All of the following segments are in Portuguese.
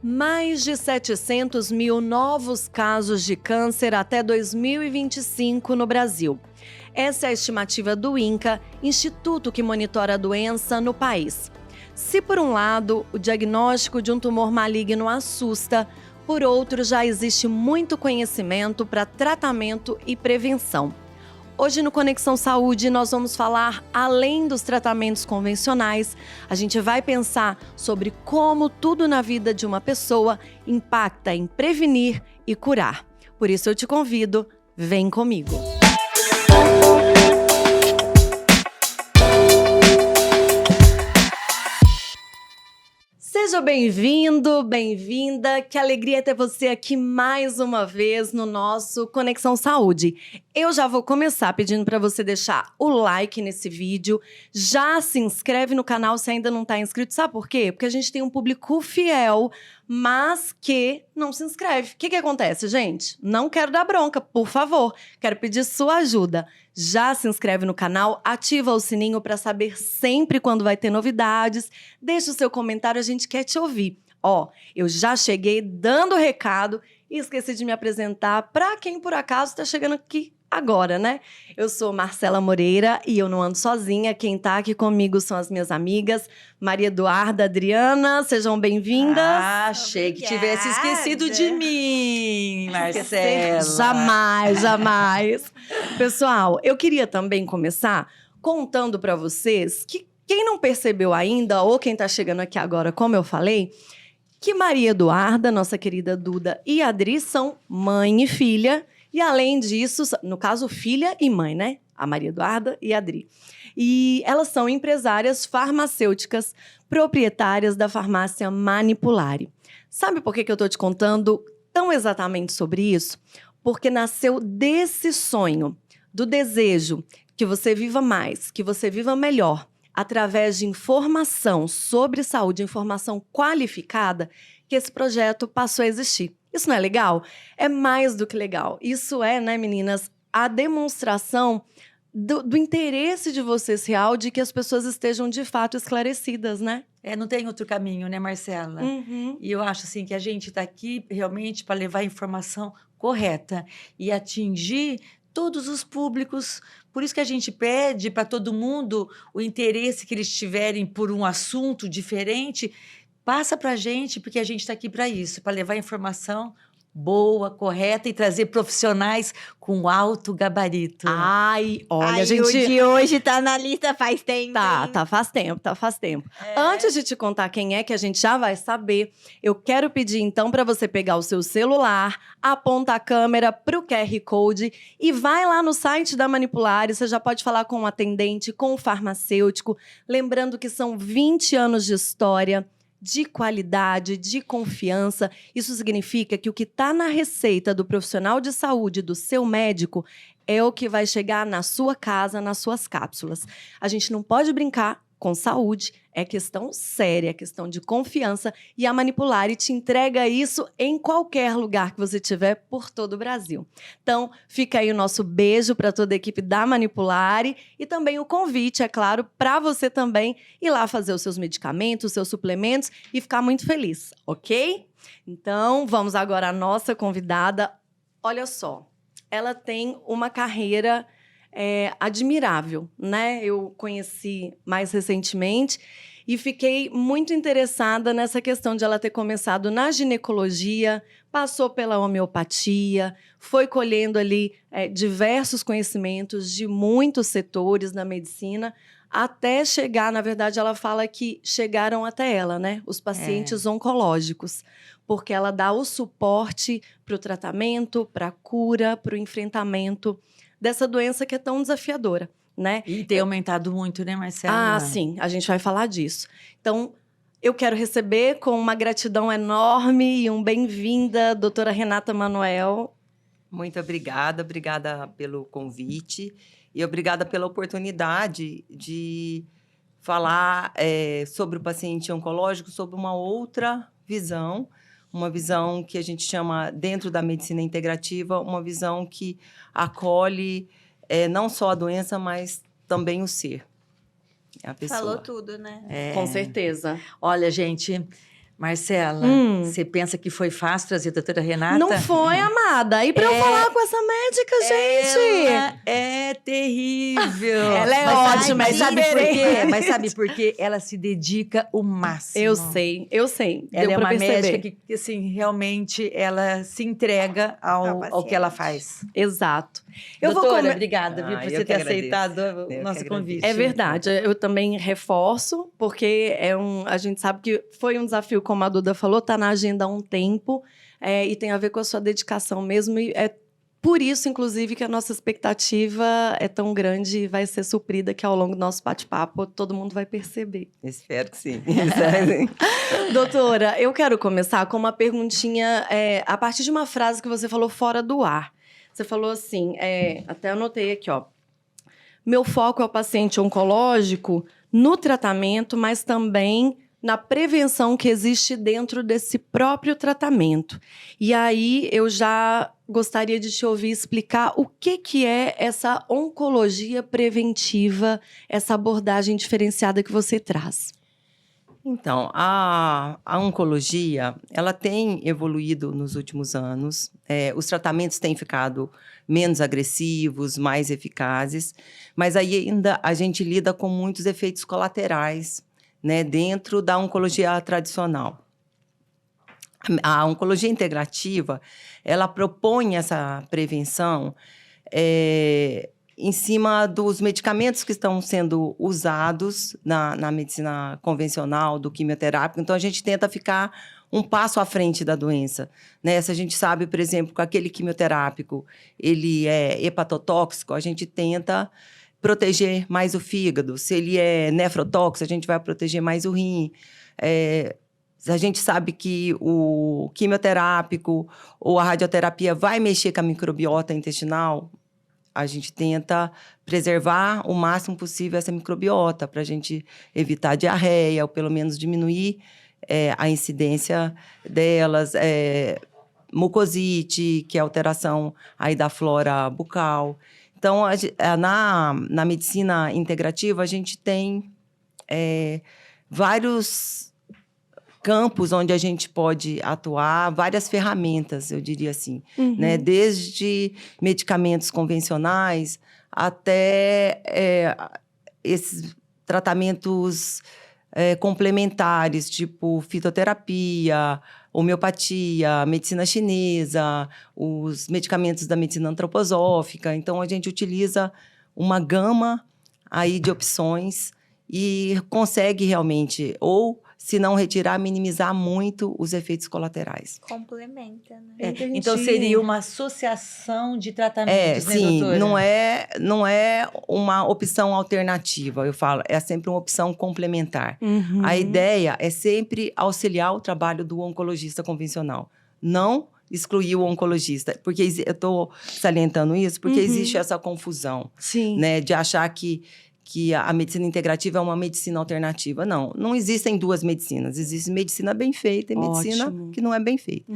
Mais de 700 mil novos casos de câncer até 2025 no Brasil. Essa é a estimativa do INCA, instituto que monitora a doença no país. Se por um lado o diagnóstico de um tumor maligno assusta, por outro já existe muito conhecimento para tratamento e prevenção. Hoje no Conexão Saúde nós vamos falar além dos tratamentos convencionais, a gente vai pensar sobre como tudo na vida de uma pessoa impacta em prevenir e curar. Por isso eu te convido, vem comigo. Seja bem-vindo, bem-vinda, que alegria ter você aqui mais uma vez no nosso Conexão Saúde. Eu já vou começar pedindo para você deixar o like nesse vídeo, já se inscreve no canal se ainda não está inscrito, sabe por quê? Porque a gente tem um público fiel, mas que não se inscreve. O que acontece, gente? Não quero dar bronca, por favor, quero pedir sua ajuda. Já se inscreve no canal, ativa o sininho para saber sempre quando vai ter novidades. Deixa o seu comentário, a gente quer te ouvir. Ó, eu já cheguei dando o recado e esqueci de me apresentar para quem por acaso está chegando aqui agora, né? Eu sou Marcela Moreira e eu não ando sozinha. Quem tá aqui comigo são as minhas amigas Maria Eduarda, Adriana. Sejam bem-vindas. Ah, achei que tivesse esquecido de mim, Marcela. Jamais, jamais. Pessoal, eu queria também começar contando para vocês que quem não percebeu ainda, ou quem tá chegando aqui agora, como eu falei, que Maria Eduarda, nossa querida Duda e Adri são mãe e filha. E além disso, no caso, filha e mãe, né? A Maria Eduarda e a Adri. E elas são empresárias farmacêuticas, proprietárias da farmácia Manipulari. Sabe por que eu tô te contando tão exatamente sobre isso? Porque nasceu desse sonho, do desejo que você viva mais, que você viva melhor, através de informação sobre saúde, informação qualificada, que esse projeto passou a existir. Isso não é legal? É mais do que legal. Isso é, né, meninas, a demonstração do interesse de vocês real de que as pessoas estejam de fato esclarecidas, né? Não tem outro caminho, né, Marcela? E eu acho assim que a gente está aqui realmente para levar a informação correta e atingir todos os públicos. Por isso que a gente pede para todo mundo o interesse que eles tiverem por um assunto diferente. Passa para a gente, porque a gente está aqui para isso, para levar informação boa, correta e trazer profissionais com alto gabarito. Ai, olha, gente... o de hoje tá na lista faz tempo. Faz tempo. Antes de te contar quem é, que a gente já vai saber, eu quero pedir então para você pegar o seu celular, aponta a câmera pro QR Code e vai lá no site da Manipulari. Você já pode falar com o atendente, com o farmacêutico, lembrando que são 20 anos de história, de qualidade, de confiança. Isso significa que o que está na receita do profissional de saúde, do seu médico, é o que vai chegar na sua casa, nas suas cápsulas. A gente não pode brincar com saúde, é questão séria, é questão de confiança, e a Manipulari te entrega isso em qualquer lugar que você tiver por todo o Brasil. Então, fica aí o nosso beijo para toda a equipe da Manipulari e também o convite, é claro, para você também ir lá fazer os seus medicamentos, os seus suplementos e ficar muito feliz, ok? Então, vamos agora à nossa convidada. Olha só, ela tem uma carreira admirável, né? Eu conheci mais recentemente e fiquei muito interessada nessa questão de ela ter começado na ginecologia, passou pela homeopatia, foi colhendo ali diversos conhecimentos de muitos setores da medicina, até chegar, na verdade, ela fala que chegaram até ela, né? Os pacientes oncológicos, porque ela dá o suporte para o tratamento, para a cura, para o enfrentamento dessa doença que é tão desafiadora, né? E tem aumentado muito, né, Marcela? Ah, sim, a gente vai falar disso. Então, eu quero receber com uma gratidão enorme e um bem-vinda, doutora Renata Manuel. Muito obrigada pelo convite e obrigada pela oportunidade de falar sobre o paciente oncológico, sobre uma outra visão, uma visão que a gente chama, dentro da medicina integrativa, uma visão que acolhe não só a doença, mas também o ser. A pessoa. Falou tudo, né? Com certeza. Olha, gente, Marcela, você pensa que foi fácil trazer a doutora Renata? Não foi, amada. E pra eu falar com essa médica, gente? Ela é terrível. Ela é Mas ótima, Mas sabe por diferente. quê? Mas sabe por quê? Ela se dedica o máximo. Eu sei. Ela Deu é pra uma perceber. médica que, assim, realmente ela se entrega ao que ela faz. Exato. Eu Doutora, vou obrigada, viu, Ah, por eu você que ter agradeço. aceitado Eu o que nosso agradeço. convite. É verdade, eu também reforço, porque a gente sabe que foi um desafio, como a Duda falou, tá na agenda há um tempo, e tem a ver com a sua dedicação mesmo, e é por isso, inclusive, que a nossa expectativa é tão grande e vai ser suprida, que ao longo do nosso bate-papo todo mundo vai perceber. Espero que sim. Doutora, eu quero começar com uma perguntinha a partir de uma frase que você falou fora do ar. Você falou assim, até anotei aqui, ó. Meu foco é o paciente oncológico no tratamento, mas também na prevenção que existe dentro desse próprio tratamento. E aí eu já gostaria de te ouvir explicar o que é essa oncologia preventiva, essa abordagem diferenciada que você traz. Então, a oncologia, ela tem evoluído nos últimos anos. Os tratamentos têm ficado menos agressivos, mais eficazes, mas aí ainda a gente lida com muitos efeitos colaterais, né, dentro da oncologia tradicional. A oncologia integrativa, ela propõe essa prevenção em cima dos medicamentos que estão sendo usados na medicina convencional, do quimioterápico. Então, a gente tenta ficar um passo à frente da doença, né? Se a gente sabe, por exemplo, que aquele quimioterápico ele é hepatotóxico, a gente tenta proteger mais o fígado. Se ele é nefrotóxico, a gente vai proteger mais o rim. A gente sabe que o quimioterápico ou a radioterapia vai mexer com a microbiota intestinal. A gente tenta preservar o máximo possível essa microbiota para a gente evitar diarreia ou pelo menos diminuir a incidência delas. Mucosite, que é alteração aí da flora bucal. Então, na medicina integrativa, a gente tem vários campos onde a gente pode atuar, várias ferramentas, eu diria assim, né? Desde medicamentos convencionais até esses tratamentos complementares, tipo fitoterapia, homeopatia, medicina chinesa, os medicamentos da medicina antroposófica. Então, a gente utiliza uma gama aí de opções e consegue realmente, ou se não retirar, minimizar muito os efeitos colaterais. Complementa, né? Então, seria uma associação de tratamentos, né, sim, doutora? não é uma opção alternativa, eu falo, é sempre uma opção complementar. A ideia é sempre auxiliar o trabalho do oncologista convencional, não excluir o oncologista, porque eu estou salientando isso, porque existe essa confusão, né, de achar que a medicina integrativa é uma medicina alternativa. Não existem duas medicinas. Existe medicina bem feita e medicina que não é bem feita.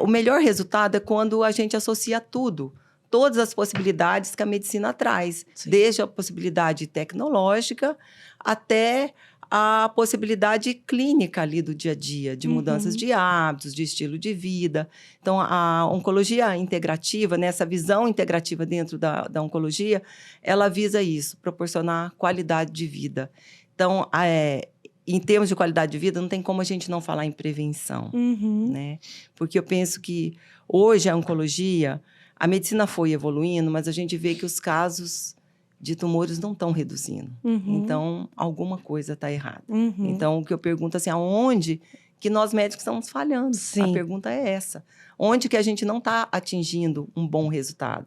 O melhor resultado é quando a gente associa tudo. Todas as possibilidades que a medicina traz. Sim. Desde a possibilidade tecnológica até a possibilidade clínica ali do dia a dia, de mudanças de hábitos, de estilo de vida. Então, a oncologia integrativa, né, essa visão integrativa dentro da oncologia, ela visa isso, proporcionar qualidade de vida. Então, em termos de qualidade de vida, não tem como a gente não falar em prevenção, né? Porque eu penso que hoje a oncologia, a medicina foi evoluindo, mas a gente vê que os casos de tumores não estão reduzindo. Então, alguma coisa está errada. Então, o que eu pergunto assim, aonde que nós médicos estamos falhando? Sim. A pergunta é essa. Onde que a gente não está atingindo um bom resultado?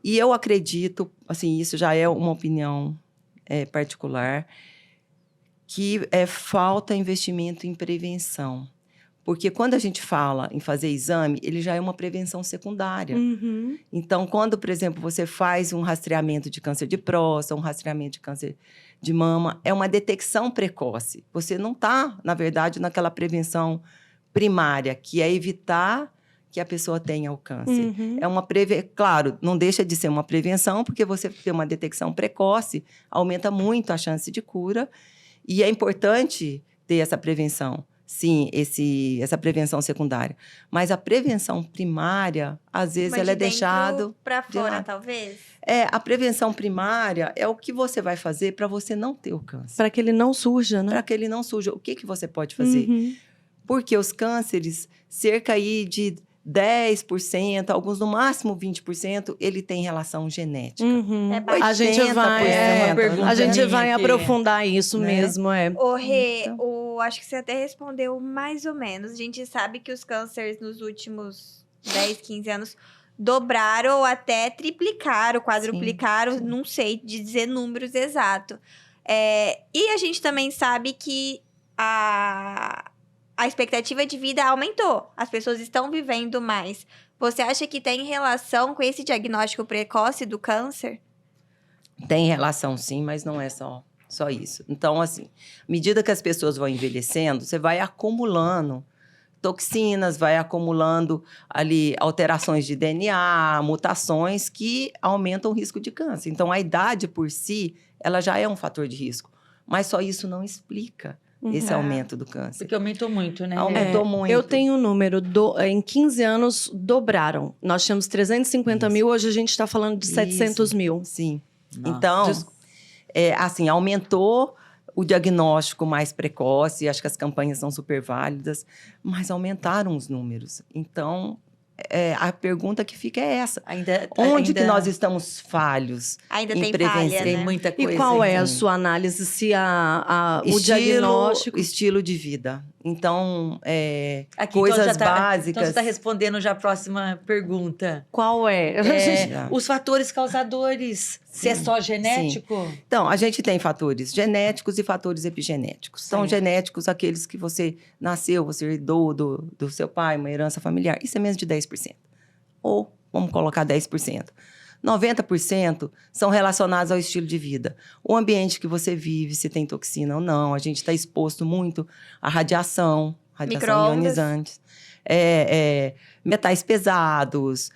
E eu acredito, assim, isso já é uma opinião particular, que falta investimento em prevenção. Porque quando a gente fala em fazer exame, ele já é uma prevenção secundária. Então, quando, por exemplo, você faz um rastreamento de câncer de próstata, um rastreamento de câncer de mama, é uma detecção precoce. Você não está, na verdade, naquela prevenção primária, que é evitar que a pessoa tenha o câncer. Claro, não deixa de ser uma prevenção, porque você ter uma detecção precoce aumenta muito a chance de cura. E é importante ter essa prevenção. sim, essa prevenção secundária. Mas a prevenção primária, às vezes, Mas ela é de dentro deixada pra de fora, lado. talvez? A prevenção primária é o que você vai fazer para você não ter o câncer. Para que ele não surja, né? Para que ele não surja. O que você pode fazer? Uhum. Porque os cânceres, cerca aí de 10%, alguns no máximo 20%, ele tem relação genética. Uhum. É baixo. A gente 80%, vai, uma pergunta a gente minha vai aqui. aprofundar isso Né? mesmo, Ô, Rê, Então. acho que você até respondeu mais ou menos. A gente sabe que os cânceres nos últimos 10, 15 anos dobraram ou até triplicaram, quadruplicaram, Sim. não sei dizer números exatos. E a gente também sabe que a expectativa de vida aumentou. As pessoas estão vivendo mais. Você acha que tem relação com esse diagnóstico precoce do câncer? Tem relação, sim, mas não é só isso. Então, assim, à medida que as pessoas vão envelhecendo, você vai acumulando toxinas, vai acumulando ali alterações de DNA, mutações que aumentam o risco de câncer. Então, a idade por si, ela já é um fator de risco. Mas só isso não explica esse aumento do câncer. Porque aumentou muito, né? Aumentou muito. Eu tenho um número, em 15 anos dobraram. Nós tínhamos 350 mil, hoje a gente está falando de 700 mil. Sim. Nossa. Então, assim, aumentou o diagnóstico mais precoce, acho que as campanhas são super válidas, mas aumentaram os números. Então, a pergunta que fica é essa. Onde que nós estamos falhos Ainda em tem prevenção? falha, Tem né? muita coisa. E qual é a sim. sua análise? Se o diagnóstico... Estilo de vida. Então, Aqui, coisas então, Então, básicas. você está respondendo já a próxima pergunta. Qual é? Os fatores causadores. Se é só genético? Então, a gente tem fatores genéticos e fatores epigenéticos. São Certo. genéticos aqueles que você nasceu, você herdou do seu pai, uma herança familiar. Isso é menos de 10%. Ou, vamos colocar 10%. 90% são relacionados ao estilo de vida. O ambiente que você vive, se tem toxina ou não. A gente está exposto muito à radiação Micro-ondas. ionizante. Metais pesados,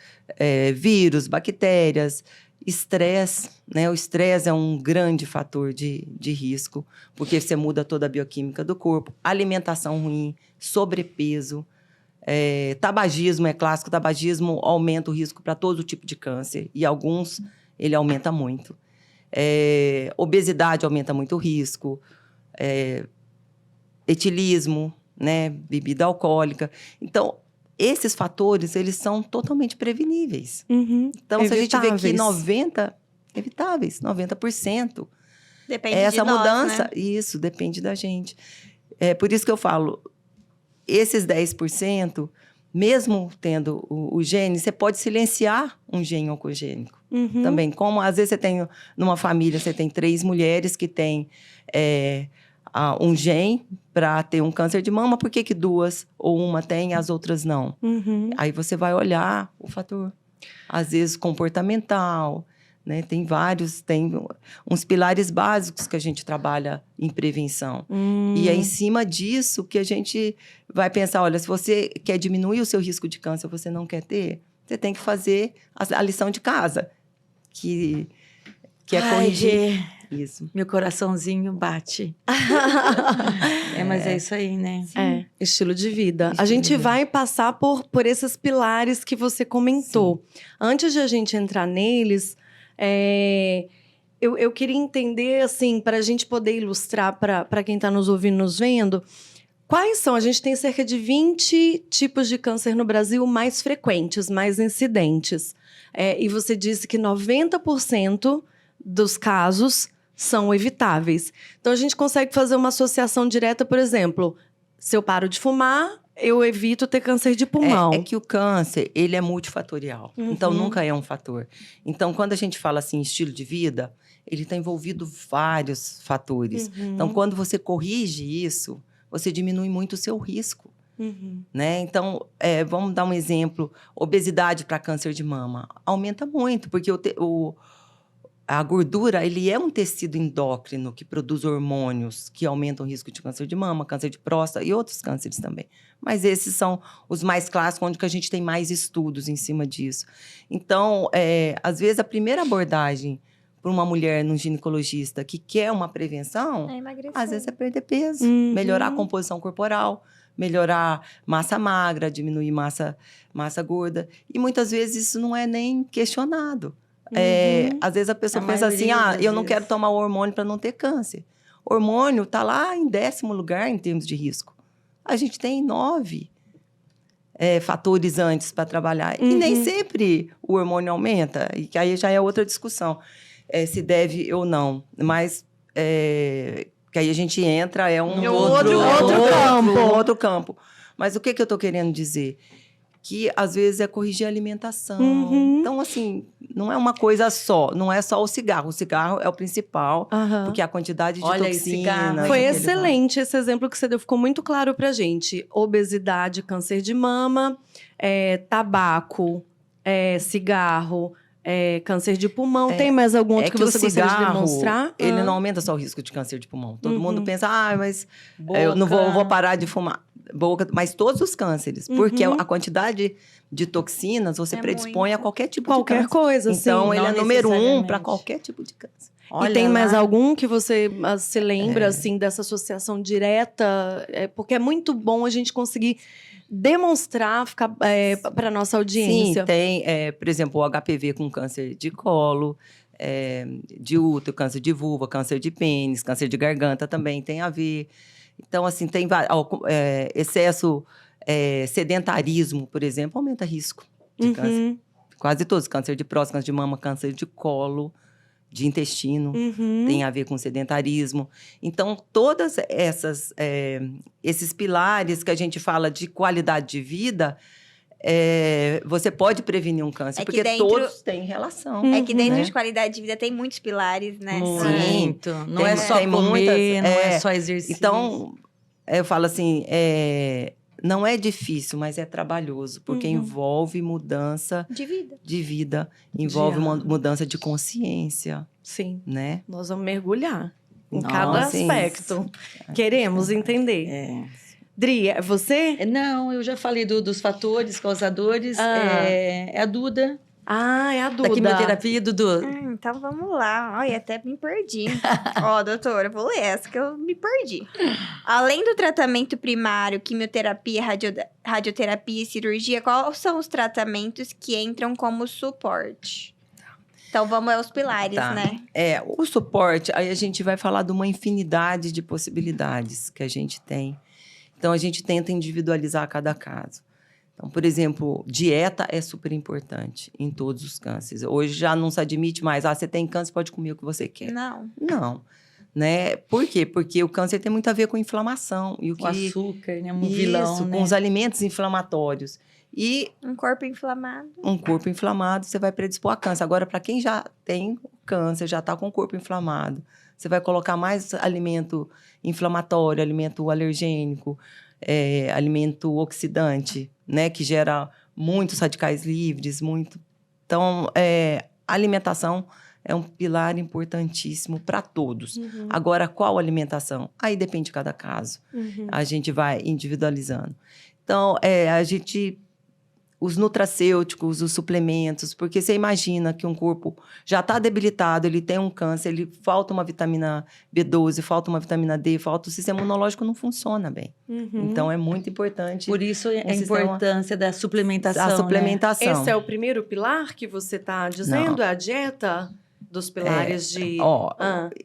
vírus, bactérias, estresse, né? O estresse é um grande fator de risco, porque você muda toda a bioquímica do corpo. Alimentação ruim, sobrepeso, tabagismo é clássico. Tabagismo aumenta o risco para todo tipo de câncer, e alguns ele aumenta muito. Obesidade aumenta muito o risco, etilismo, né? Bebida alcoólica. Então, esses fatores, eles são totalmente preveníveis. Uhum. Então, se a gente vê que Evitáveis. 90%, Depende essa de nós, mudança, né? isso, depende da gente. Por isso que eu falo, esses 10%, mesmo tendo o gene, você pode silenciar um gene oncogênico. Uhum. Também, como às vezes numa família, você tem 3 mulheres que têm um gene para ter um câncer de mama, por que 2 ou uma tem e as outras não? Uhum. Aí você vai olhar o fator, às vezes, comportamental, né? Tem uns pilares básicos que a gente trabalha em prevenção. E é em cima disso que a gente vai pensar, olha, se você quer diminuir o seu risco de câncer, você não quer ter, você tem que fazer a lição de casa, que é corrigir isso. Meu coraçãozinho bate. Mas é isso aí, né? Estilo de vida. Estilo A gente de vida. vai passar por esses pilares que você comentou. Antes de a gente entrar neles, eu queria entender, assim, para a gente poder ilustrar para quem está nos ouvindo, nos vendo, quais são? A gente tem cerca de 20 tipos de câncer no Brasil mais frequentes, mais incidentes. E você disse que 90% dos casos são evitáveis. Então, a gente consegue fazer uma associação direta, por exemplo, se eu paro de fumar, eu evito ter câncer de pulmão. É que o câncer, ele é multifatorial. Uhum. Então, nunca é um fator. Então, quando a gente fala assim, estilo de vida, ele está envolvido vários fatores. Uhum. Então, quando você corrige isso, você diminui muito o seu risco. Uhum. Né? Então, vamos dar um exemplo. Obesidade para câncer de mama. Aumenta muito, porque a gordura, ele é um tecido endócrino que produz hormônios que aumentam o risco de câncer de mama, câncer de próstata e outros cânceres também. Mas esses são os mais clássicos, onde que a gente tem mais estudos em cima disso. Então, às vezes, a primeira abordagem para uma mulher no ginecologista que quer uma prevenção, É emagrecer. às vezes é perder peso, Uhum. melhorar a composição corporal, melhorar massa magra, diminuir massa gorda. E muitas vezes isso não é nem questionado. Às vezes a pessoa pensa assim, eu não quero tomar o hormônio para não ter câncer. O hormônio está lá em 10º lugar em termos de risco. A gente tem 9 fatores antes para trabalhar. E nem sempre o hormônio aumenta, e que aí já é outra discussão, se deve ou não. Mas que aí a gente entra, outro campo. Mas o que eu estou querendo dizer? Que às vezes é corrigir a alimentação. Então, assim, não é uma coisa só, não é só o cigarro. O cigarro é o principal, porque a quantidade de toxinas... Foi excelente esse exemplo que você deu, ficou muito claro pra gente. Obesidade, câncer de mama, tabaco, cigarro, câncer de pulmão. Tem mais algum outro que você gostaria de demonstrar? Ele não aumenta só o risco de câncer de pulmão. Todo mundo pensa, mas eu não vou parar de fumar. Mas todos os cânceres, porque a quantidade de toxinas você predispõe a qualquer tipo de câncer. Coisa, então, sim. ele é número 1 para qualquer tipo de câncer. E tem mais algum que você se lembra, assim, dessa associação direta? Porque é muito bom a gente conseguir demonstrar para nossa audiência. Sim, tem, por exemplo, o HPV com câncer de colo, de útero, câncer de vulva, câncer de pênis, câncer de garganta também tem a ver. Então, assim, tem excesso, sedentarismo, por exemplo, aumenta risco de câncer. Quase todos, câncer de próstata, câncer de mama, câncer de colo, de intestino, tem a ver com sedentarismo. Então, todas esses pilares que a gente fala de qualidade de vida, você pode prevenir um câncer, porque todos têm relação. É que dentro de qualidade de vida tem muitos pilares, né? Muito. Não é só comer, não é só exercício. Então, eu falo assim, não é difícil, mas é trabalhoso, porque envolve mudança de vida, envolve uma mudança de consciência. Sim. Né? Nós vamos mergulhar em cada aspecto. Queremos entender. Dri, é você? Não, eu já falei dos fatores causadores. É a Duda. É a Duda. Da quimioterapia, Dudu. Então vamos lá. Olha, até me perdi. Doutora, eu vou ler essa que eu me perdi. Além do tratamento primário, quimioterapia, radioterapia e cirurgia, quais são os tratamentos que entram como suporte? Então vamos aos pilares, né? O suporte, aí a gente vai falar de uma infinidade de possibilidades que a gente tem. Então, a gente tenta individualizar cada caso. Então, por exemplo, dieta é super importante em todos os cânceres. Hoje já não se admite mais, você tem câncer, pode comer o que você quer. Não. Né? Por quê? Porque o câncer tem muito a ver com inflamação. E o açúcar, né? Vilão, né? Com os alimentos inflamatórios. E um corpo inflamado. Um corpo inflamado, você vai predispor a câncer. Agora, para quem já tem câncer, já está com o corpo inflamado, você vai colocar mais alimento inflamatório, alimento alergênico, alimento oxidante, né? Que gera muitos radicais livres, Então, a alimentação é um pilar importantíssimo para todos. Agora, qual alimentação? Aí depende de cada caso. A gente vai individualizando. Então, os nutracêuticos, os suplementos, porque você imagina que um corpo já está debilitado, ele tem um câncer, ele falta uma vitamina B12, falta uma vitamina D, o sistema imunológico não funciona bem. Então, é muito importante. Por isso, a importância da suplementação. A suplementação. Né? Esse é o primeiro pilar que você está dizendo? Não. É a dieta? Dos pilares de...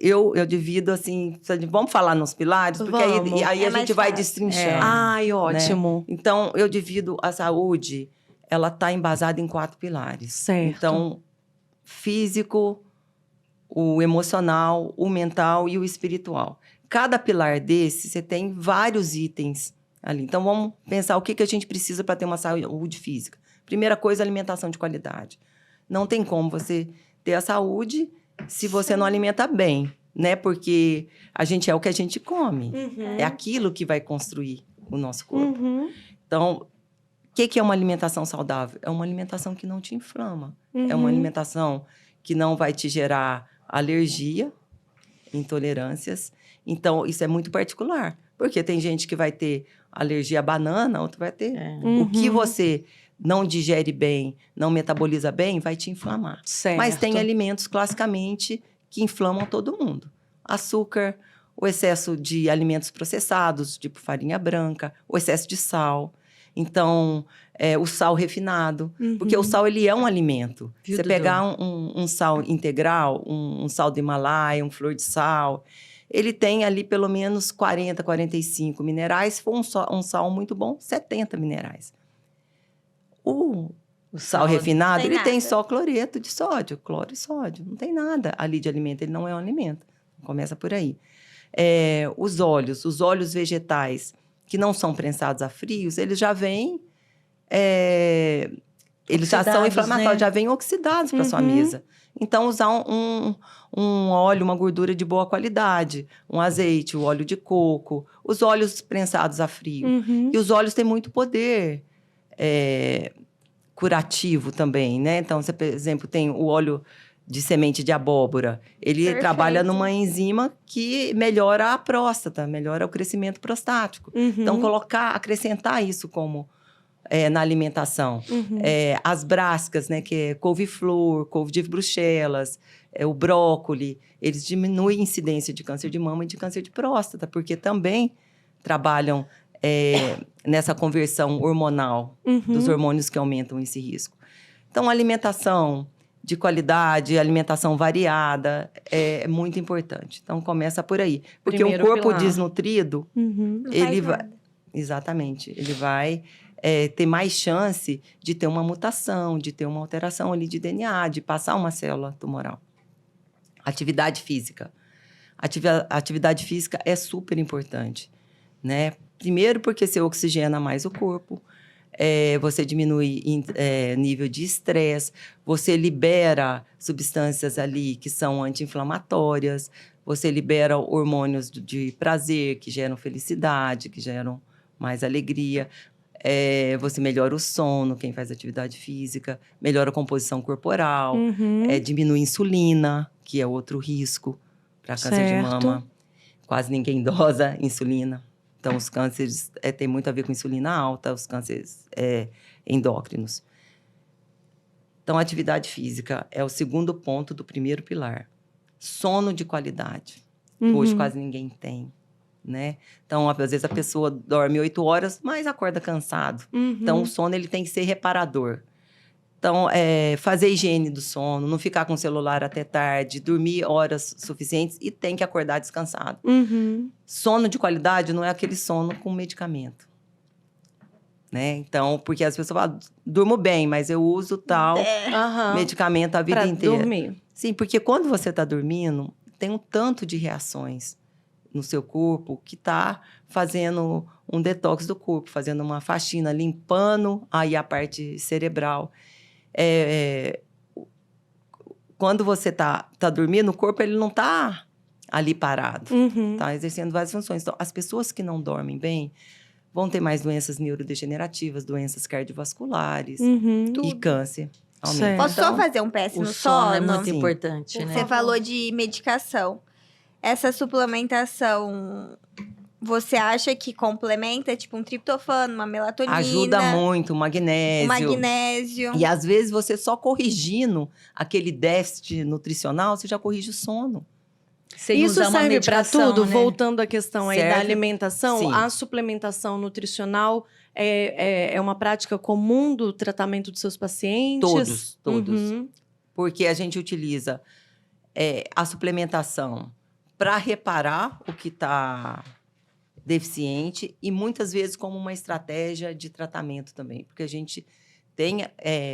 Eu divido assim... Vamos falar nos pilares? Porque aí a gente vai destrinchando. Ótimo. Né? Então, eu divido a saúde... Ela está embasada em 4 pilares. Certo. Então, físico, o emocional, o mental e o espiritual. Cada pilar desse, você tem vários itens ali. Então, vamos pensar o que a gente precisa para ter uma saúde física. Primeira coisa, alimentação de qualidade. Não tem como você ter a saúde se você não alimenta bem, né? Porque a gente é o que a gente come. É aquilo que vai construir o nosso corpo. Então... O que é uma alimentação saudável? É uma alimentação que não te inflama. É uma alimentação que não vai te gerar alergia, intolerâncias. Então, isso é muito particular. Porque tem gente que vai ter alergia à banana, outro vai ter. O que você não digere bem, não metaboliza bem, vai te inflamar. Certo. Mas tem alimentos, classicamente, que inflamam todo mundo. Açúcar, o excesso de alimentos processados, tipo farinha branca, o excesso de sal. Então, o sal refinado, porque o sal ele é um alimento. Viu, Você Dudu? pegar um sal integral, um sal do Himalaia, um flor de sal, ele tem ali pelo menos 40, 45 minerais. Se for um sal muito bom, 70 minerais. O sal refinado, tem ele tem nada. só cloreto de sódio, cloro e sódio. Não tem nada ali de alimento, ele não é um alimento. Começa por aí. Os óleos vegetais que não são prensados a frios, eles já vêm... eles já são Oxidados, inflamatórios, né? já vêm oxidados para sua mesa. Então, usar um óleo, uma gordura de boa qualidade, um azeite, o óleo de coco, os óleos prensados a frio. E os óleos têm muito poder curativo também, né? Então, você, por exemplo, tem o óleo de semente de abóbora. Ele Perfeito. trabalha numa enzima que melhora a próstata, melhora o crescimento prostático. Então, acrescentar isso como na alimentação. As brascas, né, que é couve-flor, couve de Bruxelas, o brócoli, eles diminuem a incidência de câncer de mama e de câncer de próstata, porque também trabalham nessa conversão hormonal dos hormônios que aumentam esse risco. Então, alimentação de qualidade, alimentação variada, é muito importante. Então, começa por aí. Porque Primeiro um corpo pilar. desnutrido, Não ele faz vai... nada. Exatamente. Ele vai ter mais chance de ter uma mutação, de ter uma alteração ali de DNA, de passar uma célula tumoral. Atividade física. Atividade física é super importante, né? Primeiro porque você oxigena mais o corpo, você diminui nível de estresse, você libera substâncias ali que são anti-inflamatórias, você libera hormônios de prazer, que geram felicidade, que geram mais alegria. Você melhora o sono, quem faz atividade física, melhora a composição corporal, diminui a insulina, que é outro risco para câncer de mama. Quase ninguém dosa insulina. Então, os cânceres têm muito a ver com insulina alta, os cânceres endócrinos. Então, a atividade física é o segundo ponto do primeiro pilar. Sono de qualidade, que hoje quase ninguém tem, né? Então, às vezes a pessoa dorme 8 horas, mas acorda cansado. Então, o sono ele tem que ser reparador. Então, fazer higiene do sono, não ficar com o celular até tarde, dormir horas suficientes e tem que acordar descansado. Sono de qualidade não é aquele sono com medicamento. Né? Então, porque as pessoas falam, durmo bem, mas eu uso tal medicamento a vida pra inteira. dormir. Sim, porque quando você está dormindo, tem um tanto de reações no seu corpo que está fazendo um detox do corpo, fazendo uma faxina, limpando aí a parte cerebral. Quando você tá dormindo, o corpo ele não está ali parado, está exercendo várias funções. Então, as pessoas que não dormem bem vão ter mais doenças neurodegenerativas, doenças cardiovasculares e câncer. Certo. Posso só fazer um PS O no sono é sono? muito Sim. importante, né? Você falou de medicação. Essa suplementação, você acha que complementa, tipo, um triptofano, uma melatonina? Ajuda muito, o O magnésio. magnésio. E às vezes você só corrigindo aquele déficit nutricional, você já corrige o sono. Sem Isso usar uma serve para medicação, tudo? né? Voltando à questão aí da Serve, alimentação, sim. a suplementação nutricional é uma prática comum do tratamento dos seus pacientes? Todos. Porque a gente utiliza a suplementação para reparar o que está deficiente e muitas vezes como uma estratégia de tratamento também. Porque a gente tem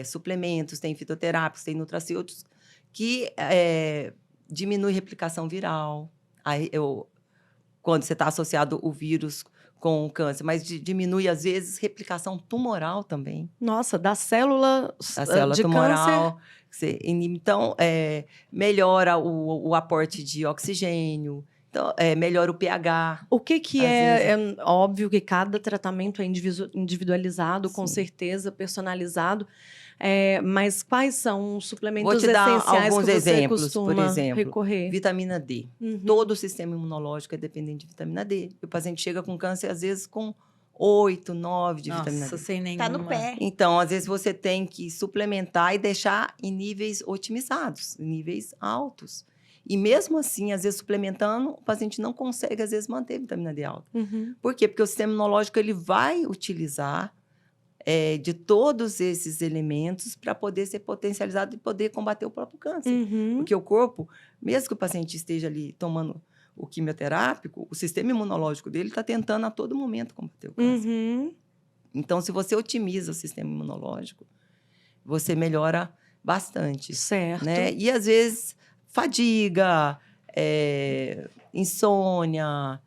suplementos, tem fitoterápicos, tem nutracêuticos que diminui replicação viral. Quando você está associado o vírus com o câncer, mas diminui, às vezes, replicação tumoral também. Nossa, da célula, A célula de tumoral. Então, melhora o aporte de oxigênio, então, melhora o pH. O que Às é óbvio que cada tratamento é individualizado, com Sim. certeza, personalizado. Mas quais são os suplementos Vou te dar essenciais alguns que você exemplos, costuma por exemplo. recorrer? Vitamina D. Todo o sistema imunológico é dependente de vitamina D. O paciente chega com câncer, às vezes, com 8, 9 de vitamina Nossa, D. sem nenhuma. Tá no pé. Então, às vezes, você tem que suplementar e deixar em níveis otimizados, em níveis altos. E mesmo assim, às vezes suplementando, o paciente não consegue, às vezes, manter a vitamina D alta. Uhum. Por quê? Porque o sistema imunológico ele vai utilizar de todos esses elementos para poder ser potencializado e poder combater o próprio câncer. Uhum. Porque o corpo, mesmo que o paciente esteja ali tomando o quimioterápico, o sistema imunológico dele está tentando a todo momento combater o câncer. Uhum. Então, se você otimiza o sistema imunológico, você melhora bastante. Certo. Né? E, às vezes, fadiga, insônia,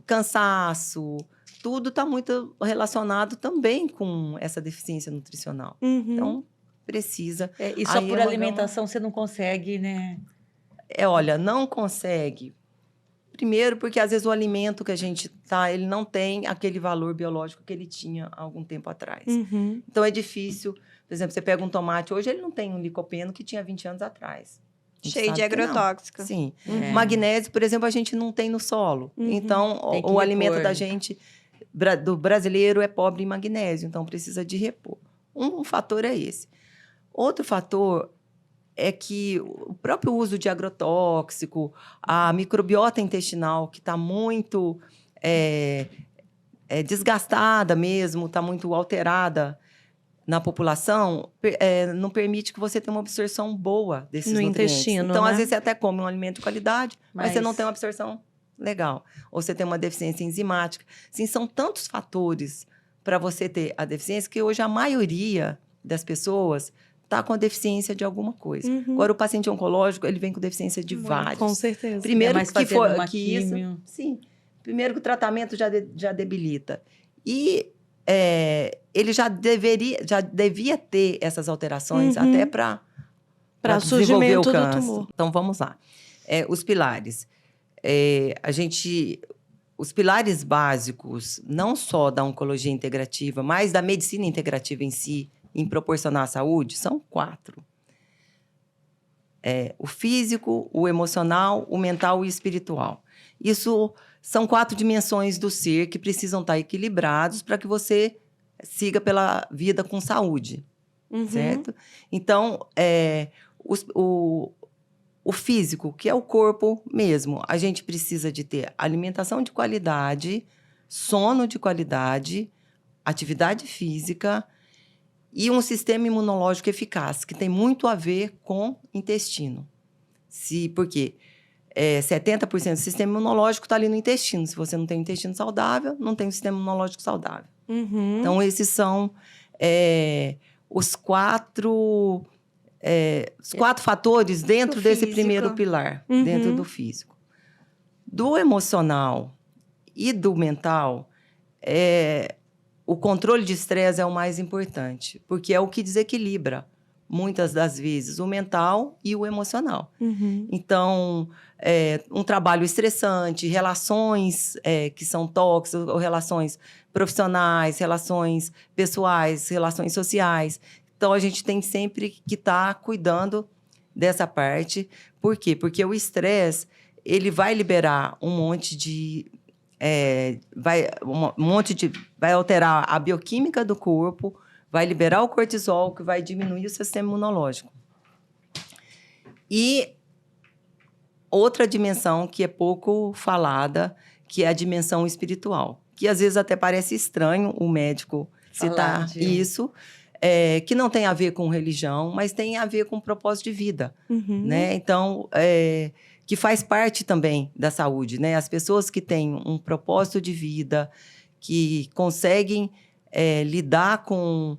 cansaço, tudo está muito relacionado também com essa deficiência nutricional. Uhum. Então, precisa. E só Aí por é uma- alimentação você não consegue, né? Olha, não consegue. Primeiro, porque às vezes o alimento que a gente ele não tem aquele valor biológico que ele tinha há algum tempo atrás. Uhum. Então, é difícil. Por exemplo, você pega um tomate, hoje ele não tem um licopeno que tinha 20 anos atrás. A gente Cheio de sabe que não. agrotóxico. Sim. É. Magnésio, por exemplo, a gente não tem no solo. Uhum. Então, Tem que o alimento repor. da gente, do brasileiro, é pobre em magnésio. Então, precisa de repor. Um fator é esse. Outro fator é que o próprio uso de agrotóxico, a microbiota intestinal, que está muito desgastada mesmo, está muito alterada na população, não permite que você tenha uma absorção boa desses No nutrientes. intestino, Então, né? às vezes, você até come um alimento de qualidade, mas você não Mas- tem uma absorção legal. Ou você tem uma deficiência enzimática. Sim, são tantos fatores para você ter a deficiência que hoje a maioria das pessoas está com a deficiência de alguma coisa. Uhum. Agora, o paciente oncológico, ele vem com deficiência de Muito. vários. Com certeza. Primeiro Ainda mais que fazendo for uma que isso, químio. sim. Primeiro que o tratamento já debilita. E ele já devia ter essas alterações Uhum. até para Para desenvolver surgimento o do câncer. tumor. Então vamos lá. Os pilares. Os pilares básicos, não só da oncologia integrativa, mas da medicina integrativa em si, em proporcionar a saúde, são 4. O físico, o emocional, o mental e o espiritual. Isso são 4 dimensões do ser que precisam estar equilibrados para que você siga pela vida com saúde, Uhum. certo? Então, o físico, que é o corpo mesmo, a gente precisa de ter alimentação de qualidade, sono de qualidade, atividade física e um sistema imunológico eficaz, que tem muito a ver com intestino. Porque 70% do sistema imunológico está ali no intestino. Se você não tem um intestino saudável, não tem um sistema imunológico saudável. Uhum. Então, esses são os 4 fatores dentro Do desse físico. primeiro pilar, Uhum. dentro do físico. Do emocional e do mental, o controle de estresse é o mais importante, porque é o que desequilibra, muitas das vezes, o mental e o emocional. Uhum. Então, um trabalho estressante, relações que são tóxicas, ou relações profissionais, relações pessoais, relações sociais. Então, a gente tem sempre que estar cuidando dessa parte. Por quê? Porque o estresse, ele vai liberar um monte de... vai alterar a bioquímica do corpo, vai liberar o cortisol, que vai diminuir o sistema imunológico. E outra dimensão que é pouco falada, que é a dimensão espiritual. Que às vezes até parece estranho o médico citar isso, que não tem a ver com religião, mas tem a ver com propósito de vida. Uhum. Né? Então, que faz parte também da saúde. Né? As pessoas que têm um propósito de vida, que conseguem lidar com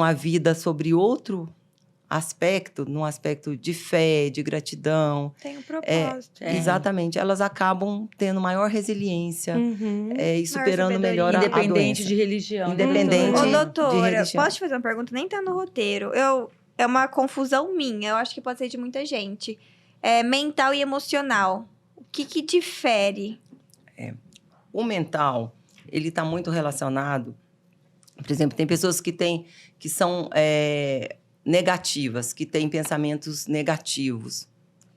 a vida sobre outro aspecto, num aspecto de fé, de gratidão. Tem um propósito. Exatamente. Elas acabam tendo maior resiliência Uhum. e superando sabedoria. melhor a Independente doença. de religião. Independente Ô, de doutora, religião. posso te fazer uma pergunta? Nem tá no roteiro. É uma confusão minha, eu acho que pode ser de muita gente. Mental e emocional. O que difere? O mental, ele está muito relacionado... Por exemplo, tem pessoas que são negativas, que têm pensamentos negativos,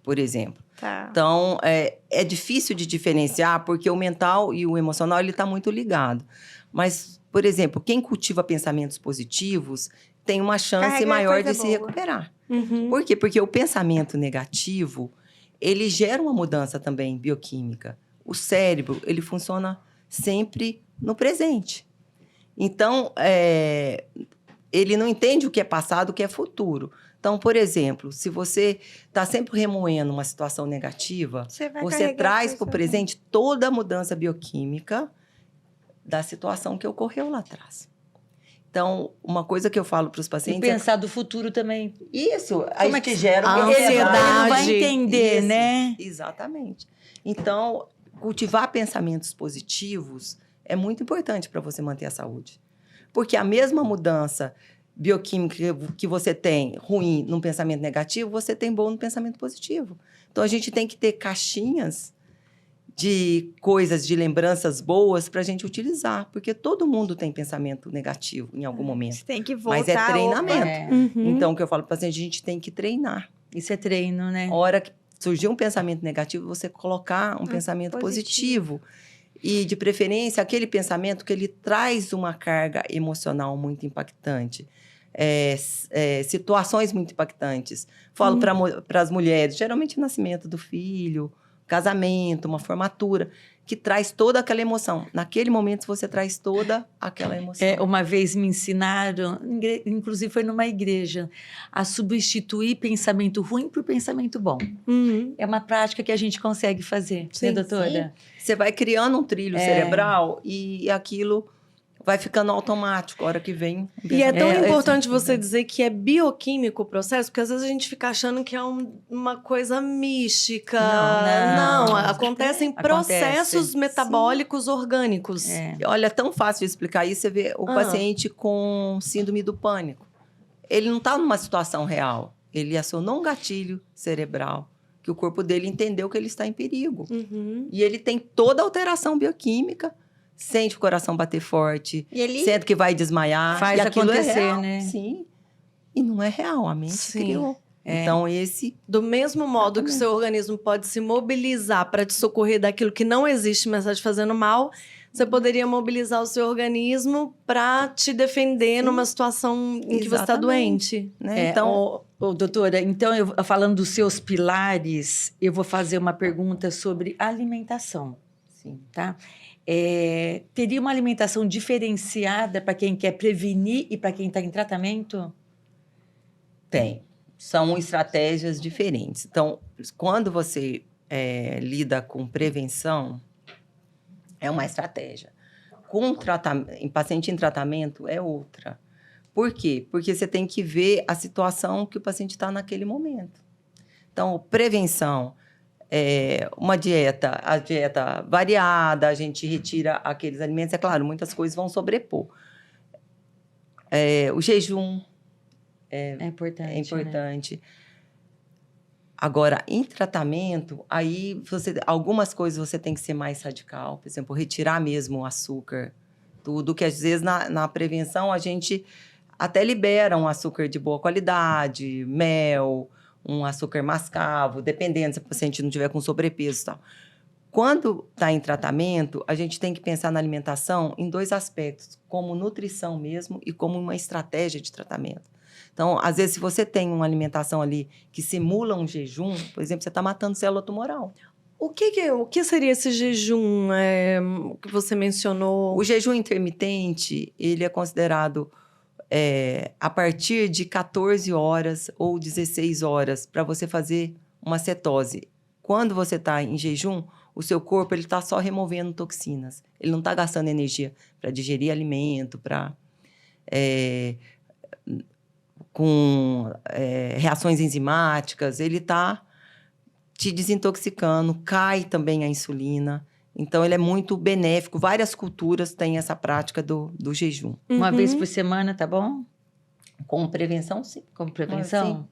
por exemplo. Tá. Então, é difícil de diferenciar, porque o mental e o emocional, ele está muito ligado. Mas, por exemplo, quem cultiva pensamentos positivos tem uma chance Carrega maior de coisa se boa. recuperar. Uhum. Por quê? Porque o pensamento negativo, ele gera uma mudança também bioquímica. O cérebro, ele funciona sempre no presente. Então, ele não entende o que é passado, o que é futuro. Então, por exemplo, se você está sempre remoendo uma situação negativa, Você vai você carregar traz para o coisa presente toda a mudança bioquímica da situação que ocorreu lá atrás. Então, uma coisa que eu falo para os E pacientes pensar do futuro também. isso, Como aí é que gera a uma Ele não vai ansiedade. entender, Isso, né? Exatamente. Então, cultivar pensamentos positivos é muito importante para você manter a saúde. Porque a mesma mudança bioquímica que você tem ruim num pensamento negativo, você tem bom no pensamento positivo. Então, a gente tem que ter caixinhas de coisas, de lembranças boas para a gente utilizar. Porque todo mundo tem pensamento negativo em algum momento. Você tem que voltar. Mas é treinamento. É. Uhum. Então, o que eu falo para o paciente, a gente tem que treinar. Isso é treino, né? A hora que surgir um pensamento negativo, você colocar um pensamento positivo. E, de preferência, aquele pensamento que ele traz uma carga emocional muito impactante. Situações muito impactantes. Falo para as mulheres, geralmente o nascimento do filho, casamento, uma formatura, que traz toda aquela emoção. Naquele momento, você traz toda aquela emoção. Uma vez me ensinaram, inclusive foi numa igreja, a substituir pensamento ruim por pensamento bom. Uhum. É uma prática que a gente consegue fazer, Sim, né, doutora? Você vai criando um trilho cerebral e aquilo vai ficando automático a hora que vem. E é tão importante assim, você dizer que é bioquímico o processo, porque às vezes a gente fica achando que é uma coisa mística. Não. Acontecem processos metabólicos orgânicos. Olha, é tão fácil de explicar isso. Você vê o paciente com síndrome do pânico. Ele não está numa situação real. Ele acionou um gatilho cerebral, que o corpo dele entendeu que ele está em perigo. Uhum. E ele tem toda a alteração bioquímica, sente o coração bater forte, E ele sente que vai desmaiar. Faz e aquilo acontecer, é real, né? Sim. E não é real, a mente Sim. criou. Então, esse... Do mesmo modo que o seu organismo pode se mobilizar para te socorrer daquilo que não existe, mas está te fazendo mal, você poderia mobilizar o seu organismo para te defender numa situação em que você está doente. Né? Então, doutora, então, falando dos seus pilares, eu vou fazer uma pergunta sobre alimentação. sim. Tá? Teria uma alimentação diferenciada para quem quer prevenir e para quem está em tratamento? Tem. São estratégias diferentes. Então, quando você lida com prevenção, é uma estratégia. Em paciente em tratamento, é outra. Por quê? Porque você tem que ver a situação que o paciente está naquele momento. Então, prevenção... a dieta variada, a gente retira aqueles alimentos. É claro, muitas coisas vão sobrepor. O jejum É importante. é importante. Agora, em tratamento, aí algumas coisas você tem que ser mais radical. Por exemplo, retirar mesmo o açúcar. Tudo que, às vezes, na prevenção, a gente até libera um açúcar de boa qualidade, mel... um açúcar mascavo, dependendo se o paciente não tiver com sobrepeso e tal. Quando está em tratamento, a gente tem que pensar na alimentação em dois aspectos, como nutrição mesmo e como uma estratégia de tratamento. Então, às vezes, se você tem uma alimentação ali que simula um jejum, por exemplo, você está matando célula tumoral. O que seria esse jejum que você mencionou? O jejum intermitente, ele é considerado... a partir de 14 horas ou 16 horas para você fazer uma cetose. Quando você está em jejum, o seu corpo está só removendo toxinas. Ele não está gastando energia para digerir alimento, com reações enzimáticas. Ele está te desintoxicando, cai também a insulina. Então, ele é muito benéfico. Várias culturas têm essa prática do jejum. Uma vez por semana, tá bom? Com prevenção, sim. Como prevenção? Sim.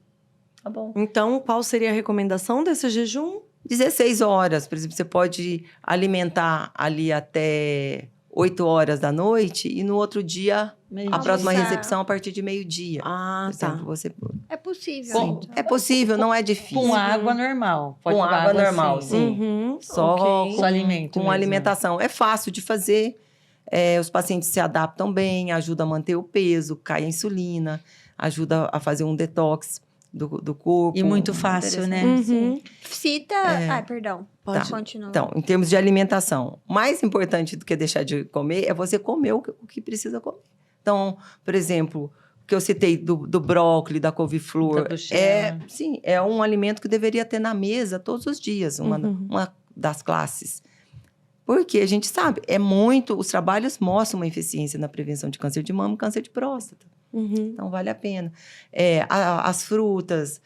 Tá bom. Então, qual seria a recomendação desse jejum? 16 horas. Por exemplo, você pode alimentar ali até 8 horas da noite e no outro dia, a próxima Almoçar. recepção a partir de meio-dia. Ah, Por tá. exemplo, você... É possível. Sim. então. É possível, não é difícil. Com água normal. Pode Com tomar água normal, sim. sim. Uhum, Só ok. Só alimento com mesmo. alimentação. É fácil de fazer. Os pacientes se adaptam bem, ajuda a manter o peso, cai a insulina, ajuda a fazer um detox do corpo. E muito fácil, né? Uhum. Cita... Ai, perdão. Pode continuar. Então, em termos de alimentação, mais importante do que deixar de comer é você comer o que precisa comer. Então, por exemplo, o que eu citei do brócolis, da couve-flor, Da bruxela. é um alimento que deveria ter na mesa todos os dias, uma das classes. Porque a gente sabe, os trabalhos mostram uma eficiência na prevenção de câncer de mama e câncer de próstata. Uhum. Então, vale a pena. As frutas,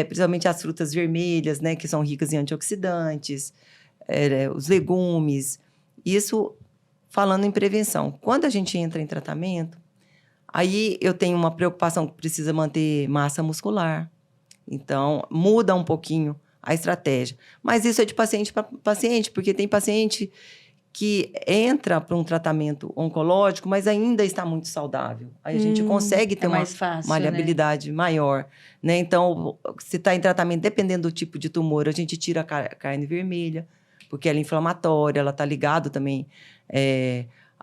principalmente as frutas vermelhas, né, que são ricas em antioxidantes, os legumes. Isso falando em prevenção. Quando a gente entra em tratamento, aí eu tenho uma preocupação que precisa manter massa muscular. Então, muda um pouquinho a estratégia. Mas isso é de paciente para paciente, porque tem paciente que entra para um tratamento oncológico, mas ainda está muito saudável. Aí a gente consegue ter uma mais fácil, maleabilidade maior. Né? Então, se está em tratamento, dependendo do tipo de tumor, a gente tira a carne vermelha, porque ela é inflamatória, ela está ligada também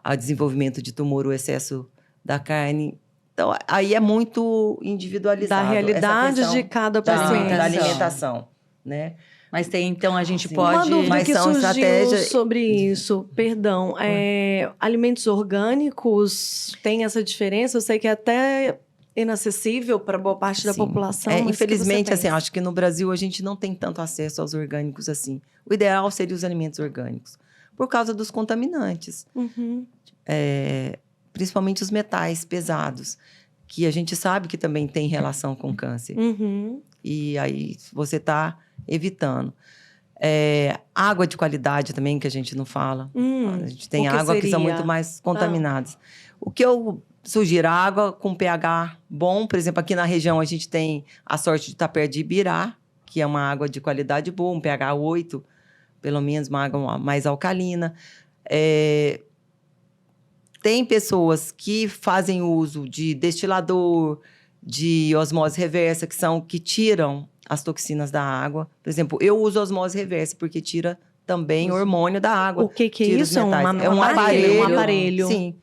ao desenvolvimento de tumor, o excesso da carne. Então, aí é muito individualizado. Da realidade de cada paciente. Da alimentação, né? Mas tem, então, a gente Sim. pode... Uma dúvida Mas que são surgiu estratégias- sobre isso, perdão. Alimentos orgânicos têm essa diferença? Eu sei que é até inacessível para boa parte da Sim. população. mas o que você Infelizmente, assim, pensa? acho que no Brasil a gente não tem tanto acesso aos orgânicos assim. O ideal seria os alimentos orgânicos, por causa dos contaminantes. Uhum. Principalmente os metais pesados, que a gente sabe que também tem relação com câncer. Uhum. E aí você está evitando. Água de qualidade também, que a gente não fala. A gente tem o que água que são seria? muito mais contaminadas. O que eu sugiro, água com pH bom. Por exemplo, aqui na região a gente tem a sorte de estar perto de Ibirá, que é uma água de qualidade boa, um pH 8, pelo menos uma água mais alcalina. Tem pessoas que fazem uso de destilador, de osmose reversa, que tiram as toxinas da água. Por exemplo, eu uso osmose reversa porque tira também o hormônio da água. O que é tira os isso? É metais. um aparelho. Sim,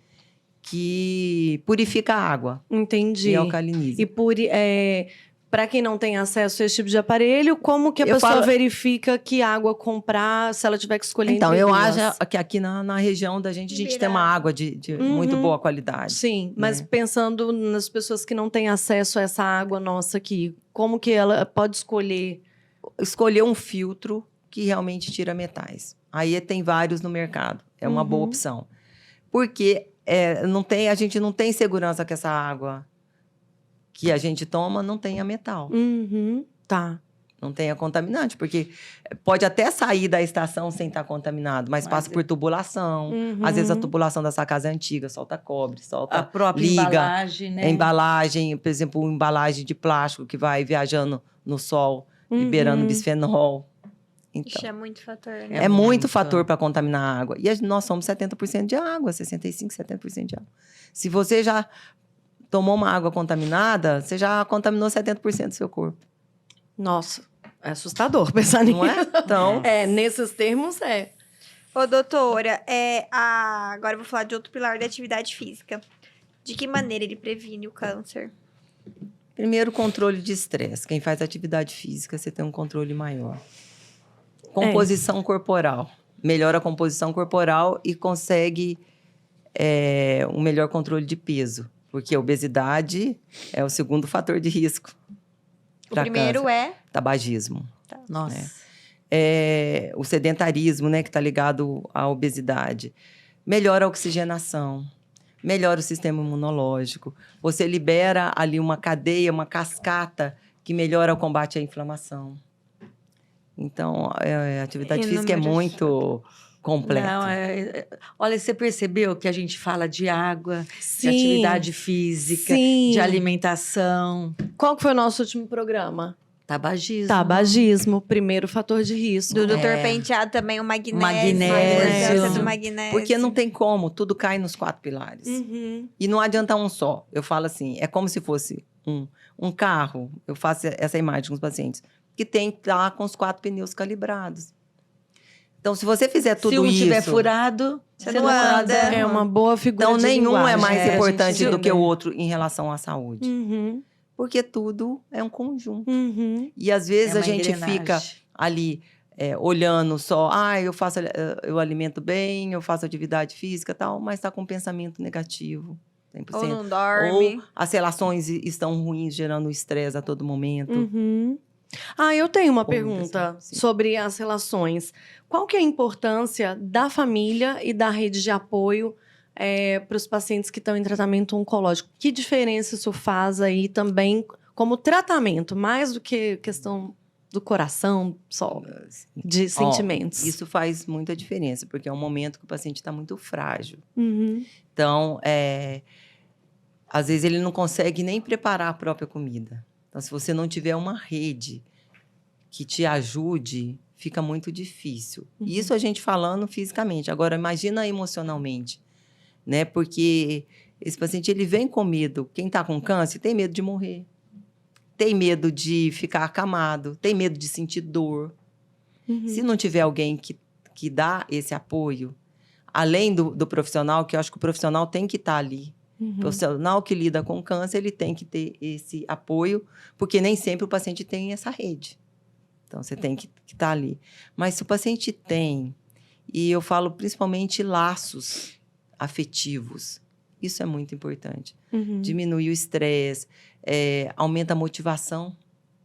que purifica a água Entendi. e alcaliniza. E para quem não tem acesso a esse tipo de aparelho, como que a Eu pessoa falo- verifica que água comprar se ela tiver que escolher Então, entre eu duas? acho que aqui na região da gente, a gente tem uma água de muito boa qualidade. Sim, mas né? pensando nas pessoas que não têm acesso a essa água nossa aqui, como que ela pode escolher? Escolher um filtro que realmente tira metais. Aí tem vários no mercado. É uma boa opção. Porque a gente não tem segurança que essa água que a gente toma não tenha metal. Uhum, tá. Não tenha contaminante. Porque pode até sair da estação sem estar contaminado, mas passa por tubulação. Às vezes a tubulação dessa casa é antiga, solta cobre, solta A própria liga. embalagem, né? Embalagem, por exemplo, embalagem de plástico que vai viajando no sol, liberando bisfenol. Então, Ixi, é muito fator, né? é muito muito. fator para contaminar a água. E nós somos 70% de água, 65%, 70% de água. Se você já tomou uma água contaminada, você já contaminou 70% do seu corpo. Nossa, é assustador pensar nisso. Não é? Então, Nesses termos é. Ô, doutora, agora eu vou falar de outro pilar da atividade física. De que maneira ele previne o câncer? primeiro, controle de estresse. Quem faz atividade física, você tem um controle maior. Composição corporal. Melhora a composição corporal e consegue um melhor controle de peso. Porque a obesidade é o segundo fator de risco. O primeiro é... Tabagismo. Nossa. O sedentarismo, né, que está ligado à obesidade. Melhora a oxigenação, melhora o sistema imunológico. Você libera ali uma cadeia, uma cascata que melhora o combate à inflamação. Então, a atividade física é muito completa. Não, olha, você percebeu que a gente fala de água, Sim. de atividade física, Sim. de alimentação, Qual que foi o nosso último programa? tabagismo. Tabagismo, primeiro fator de risco. Do Dr. Penteado também, o magnésio. Magnésio. A importância do magnésio. Porque não tem como, tudo cai nos 4 pilares. Uhum. E não adianta um só. Eu falo assim, é como se fosse um carro. Eu faço essa imagem com os pacientes. Que tem lá com os 4 pneus calibrados. Então, se você fizer tudo Se um isso... tiver furado, Você não anda. É uma boa figura Então, de nenhum é linguagem, mais a gente importante do que o entender. outro em relação à saúde. Uhum, Porque tudo é um conjunto. uhum. E, às vezes, é a uma gente engrenagem. fica ali olhando só... eu alimento bem, eu faço atividade física e tal, mas está com pensamento negativo. 100%. Ou não dorme. Ou as relações estão ruins, gerando estresse a todo momento. Uhum. Eu tenho uma Muitas, pergunta sim. sobre as relações. Qual que é a importância da família e da rede de apoio para os pacientes que estão em tratamento oncológico? Que diferença isso faz aí também como tratamento, mais do que questão do coração só, de sentimentos? Isso faz muita diferença, porque é um momento que o paciente está muito frágil. Uhum. Então, às vezes ele não consegue nem preparar a própria comida. Então, se você não tiver uma rede que te ajude, fica muito difícil. Uhum. Isso a gente falando fisicamente. Agora, imagina emocionalmente, né? Porque esse paciente, ele vem com medo. Quem está com câncer tem medo de morrer. Tem medo de ficar acamado. Tem medo de sentir dor. Uhum. Se não tiver alguém que dá esse apoio, além do profissional, que eu acho que o profissional tem que estar ali. Uhum. O profissional que lida com câncer, ele tem que ter esse apoio, porque nem sempre o paciente tem essa rede. Então, você tem que estar ali. Mas se o paciente tem, e eu falo principalmente laços afetivos, isso é muito importante. Uhum. Diminui o estresse, aumenta a motivação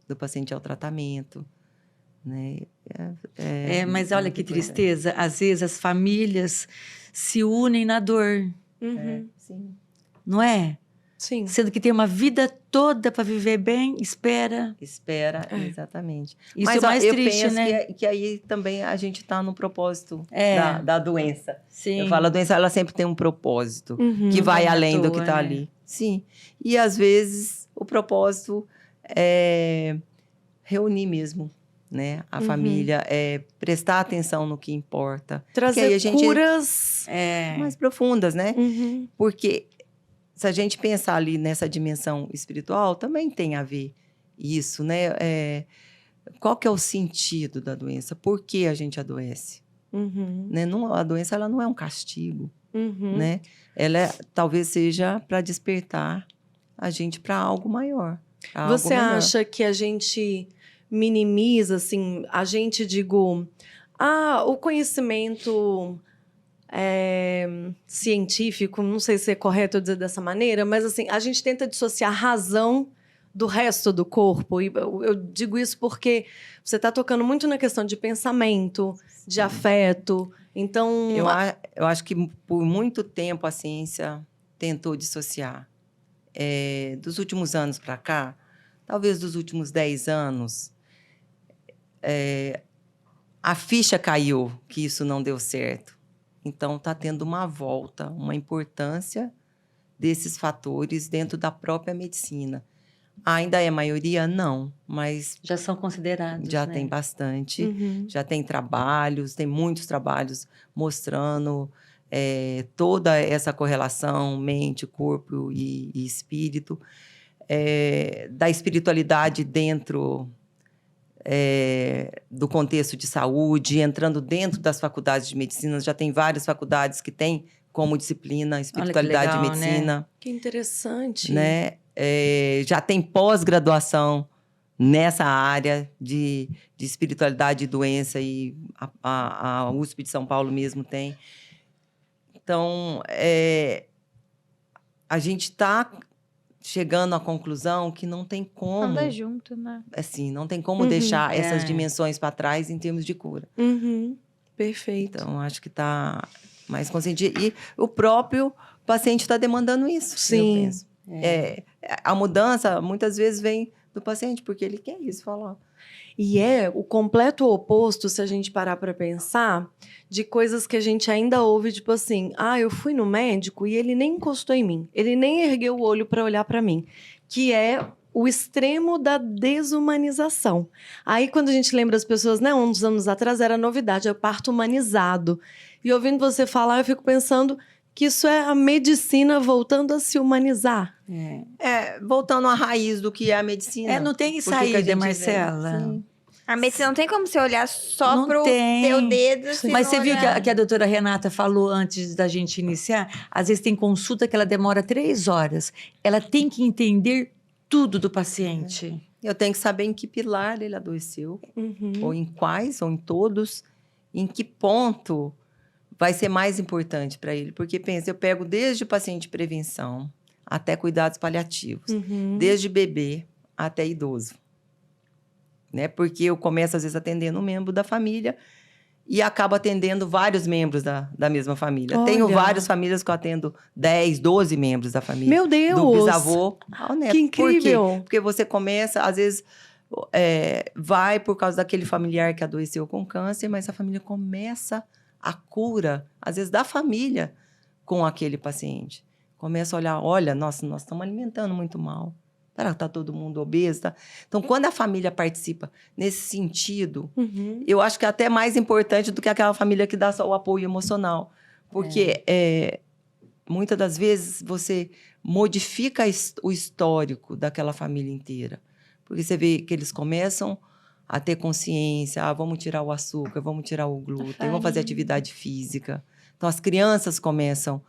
do paciente ao tratamento, né? Mas olha muito que importante. tristeza. Às vezes as famílias se unem na dor, Uhum. Sim. não é? Sim. Sendo que tem uma vida toda para viver bem, espera. Espera, É. exatamente. Isso Mas é o mais eu triste, penso né? que aí também a gente está no propósito É. da doença. Sim. Eu falo, a doença ela sempre tem um propósito Uhum. que vai Não é à além do toa, que está né? ali. Sim. E às vezes o propósito é reunir mesmo, né? A Uhum. família, prestar atenção no que importa. Trazer aí a gente- curas. Mais profundas, né? Uhum. Porque se a gente pensar ali nessa dimensão espiritual, também tem a ver isso, né? Qual que é o sentido da doença? Por que a gente adoece? Uhum. Né? A doença ela não é um castigo, Uhum. né? Ela talvez seja para despertar a gente para algo maior. pra algo Você melhor. acha que a gente minimiza, assim, digo, o conhecimento científico, não sei se é correto eu dizer dessa maneira, mas assim, a gente tenta dissociar a razão do resto do corpo. E eu digo isso porque você está tocando muito na questão de pensamento, de afeto. Então, Eu acho que por muito tempo a ciência tentou dissociar. Dos últimos anos para cá, talvez dos últimos 10 anos, a ficha caiu que isso não deu certo. Então, está tendo uma volta, uma importância desses fatores dentro da própria medicina. Ainda é maioria? Não, mas Já são considerados, já né? tem bastante. uhum. Já tem trabalhos, tem muitos trabalhos mostrando toda essa correlação mente, corpo e espírito, da espiritualidade dentro do contexto de saúde, entrando dentro das faculdades de medicina. Já tem várias faculdades que têm como disciplina espiritualidade legal, e medicina. né? Que interessante. Né? Já tem pós-graduação nessa área de espiritualidade e doença, e a USP de São Paulo mesmo tem. Então, a gente está chegando à conclusão que não tem como, Anda junto, né? assim, não tem como Uhum, deixar essas é. dimensões para trás em termos de cura. Uhum. Perfeito. Então, acho que está mais consciente. E o próprio paciente está demandando isso. Sim. Eu penso. A mudança, muitas vezes, vem do paciente, porque ele quer isso, falar. E é o completo oposto, se a gente parar para pensar, de coisas que a gente ainda ouve, tipo assim, eu fui no médico e ele nem encostou em mim, ele nem ergueu o olho para olhar para mim, que é o extremo da desumanização. Aí, quando a gente lembra as pessoas, né, uns anos atrás era novidade, é o parto humanizado. E ouvindo você falar, eu fico pensando que isso é a medicina voltando a se humanizar. Voltando à raiz do que é a medicina. Não tem Por que saída, a gente Marcela. vem? Sim. A medicina não tem como você olhar só Não pro tem. teu dedo. se Mas não você viu olhar. que a doutora Renata falou antes da gente iniciar? Às vezes tem consulta que ela demora 3 horas. Ela tem que entender tudo do paciente. Eu tenho que saber em que pilar ele adoeceu, Uhum. ou em quais, ou em todos, em que ponto vai ser mais importante para ele. Porque, pensa, eu pego desde o paciente de prevenção até cuidados paliativos, Uhum. desde bebê até idoso. Né? Porque eu começo, às vezes, atendendo um membro da família e acabo atendendo vários membros da mesma família. Tenho Olha. várias famílias que eu atendo 10, 12 membros da família. Meu Deus! Do bisavô ao neto. Que incrível! Por quê? Porque você começa, às vezes, vai por causa daquele familiar que adoeceu com câncer, mas a família começa a cura, às vezes, da família com aquele paciente. Começa a olhar, olha, nós estamos alimentando muito mal. Será que está todo mundo obeso? Tá? Então, quando a família participa nesse sentido, Uhum. eu acho que é até mais importante do que aquela família que dá só o apoio emocional. Porque, muitas das vezes, você modifica o histórico daquela família inteira. Porque você vê que eles começam a ter consciência, vamos tirar o açúcar, vamos tirar o glúten, vamos fazer atividade física. Então, as crianças começam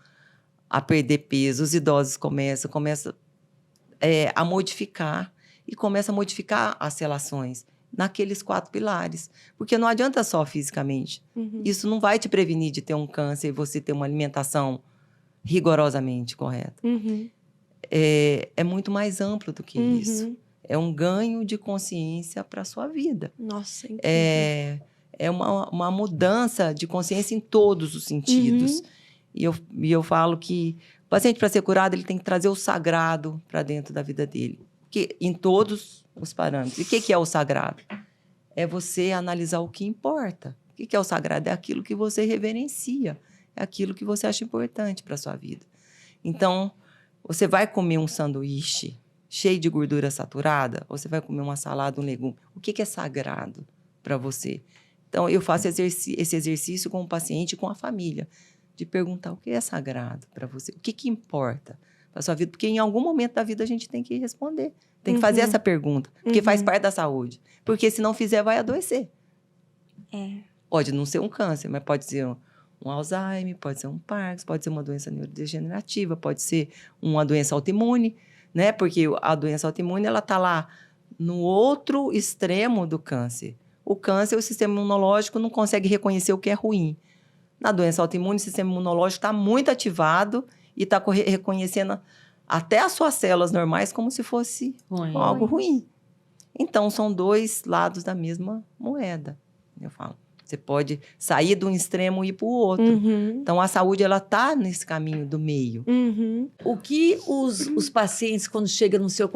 a perder peso, os idosos começam a modificar e começam a modificar as relações naqueles 4 pilares. Porque não adianta só fisicamente. Uhum. Isso não vai te prevenir de ter um câncer e você ter uma alimentação rigorosamente correta. Uhum. É muito mais amplo do que Uhum. isso. É um ganho de consciência para a sua vida. Nossa, incrível. É uma mudança de consciência em todos os sentidos. Uhum. E eu falo que o paciente, para ser curado, ele tem que trazer o sagrado para dentro da vida dele. Em todos os parâmetros. E o que é o sagrado? É você analisar o que importa. O que é o sagrado? É aquilo que você reverencia. É aquilo que você acha importante para a sua vida. Então, você vai comer um sanduíche cheio de gordura saturada, ou você vai comer uma salada, um legume. O que é sagrado para você? Então, eu faço esse exercício com o paciente e com a família, de perguntar o que é sagrado para você, o que importa para a sua vida, porque em algum momento da vida a gente tem que responder, tem que fazer essa pergunta, porque faz parte da saúde. Porque se não fizer, vai adoecer. Pode não ser um câncer, mas pode ser um Alzheimer, pode ser um Parkinson, pode ser uma doença neurodegenerativa, pode ser uma doença autoimune, né? Porque a doença autoimune, ela está lá no outro extremo do câncer. O câncer, o sistema imunológico não consegue reconhecer o que é ruim. Na doença autoimune, o sistema imunológico está muito ativado e está reconhecendo até as suas células normais como se fosse algo ruim. Então, são 2 lados da mesma moeda, eu falo. Você pode sair de um extremo e ir para o outro. Uhum. Então, a saúde, ela está nesse caminho do meio. Uhum. O que os pacientes, quando chegam no seu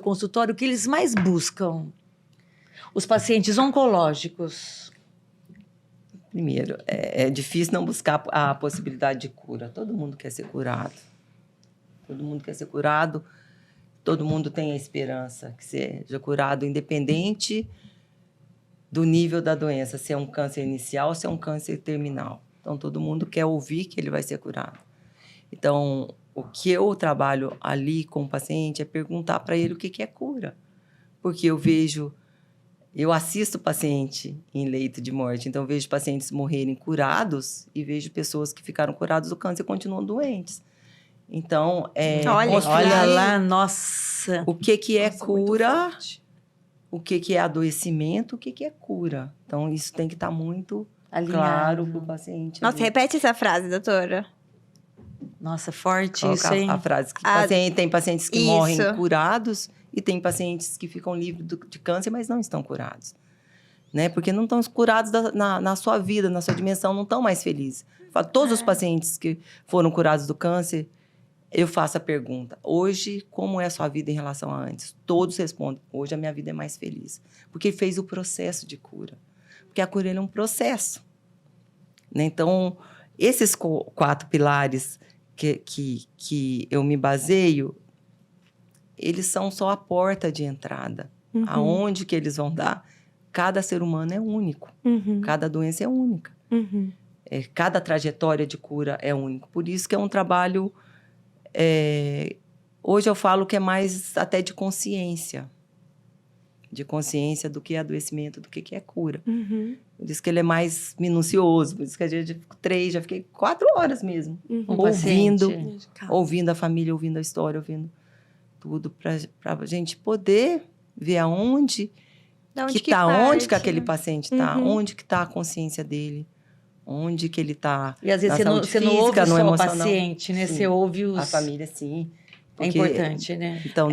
consultório, o que eles mais buscam? Os pacientes oncológicos. Primeiro, é difícil não buscar a possibilidade de cura. Todo mundo quer ser curado. Todo mundo quer ser curado. Todo mundo tem a esperança que seja curado, independente do nível da doença, se é um câncer inicial ou se é um câncer terminal. Então, todo mundo quer ouvir que ele vai ser curado. Então, o que eu trabalho ali com o paciente é perguntar para ele o que é cura. Porque eu assisto paciente em leito de morte, então eu vejo pacientes morrerem curados e vejo pessoas que ficaram curadas do câncer e continuam doentes. Então, olha lá, nossa. O que é cura, o que é adoecimento, o que é cura. Então, isso tem que estar muito claro para o paciente. Nossa, repete essa frase, doutora. Nossa, forte Coloca isso, hein? a frase que tem pacientes que morrem curados e tem pacientes que ficam livres de câncer, mas não estão curados. Né? Porque não estão curados na sua vida, na sua dimensão, não estão mais felizes. Todos os pacientes que foram curados do câncer, eu faço a pergunta: hoje, como é a sua vida em relação a antes? Todos respondem: hoje a minha vida é mais feliz. Porque fez o processo de cura. Porque a cura é um processo. Né? Então, esses 4 pilares que eu me baseio, eles são só a porta de entrada. Aonde que eles vão dar? Cada ser humano é único. Cada doença é única. Cada trajetória de cura é única. Por isso que é um trabalho... hoje eu falo que é mais até de consciência. de consciência do que é adoecimento, do que é cura. Uhum. Por isso que ele é mais minucioso, por isso que a gente já fiquei 4 horas mesmo, Uhum. ouvindo, paciente. ouvindo a família, ouvindo a história, ouvindo tudo, para a gente poder ver aonde Da onde que tá, onde que parte, aquele né? paciente está, Uhum. onde que está a consciência dele, onde que ele está. E às vezes Na você saúde não ouve física, no só o emocional. paciente, né? Sim. Você ouve os... A família, sim. É Porque, importante, né? então,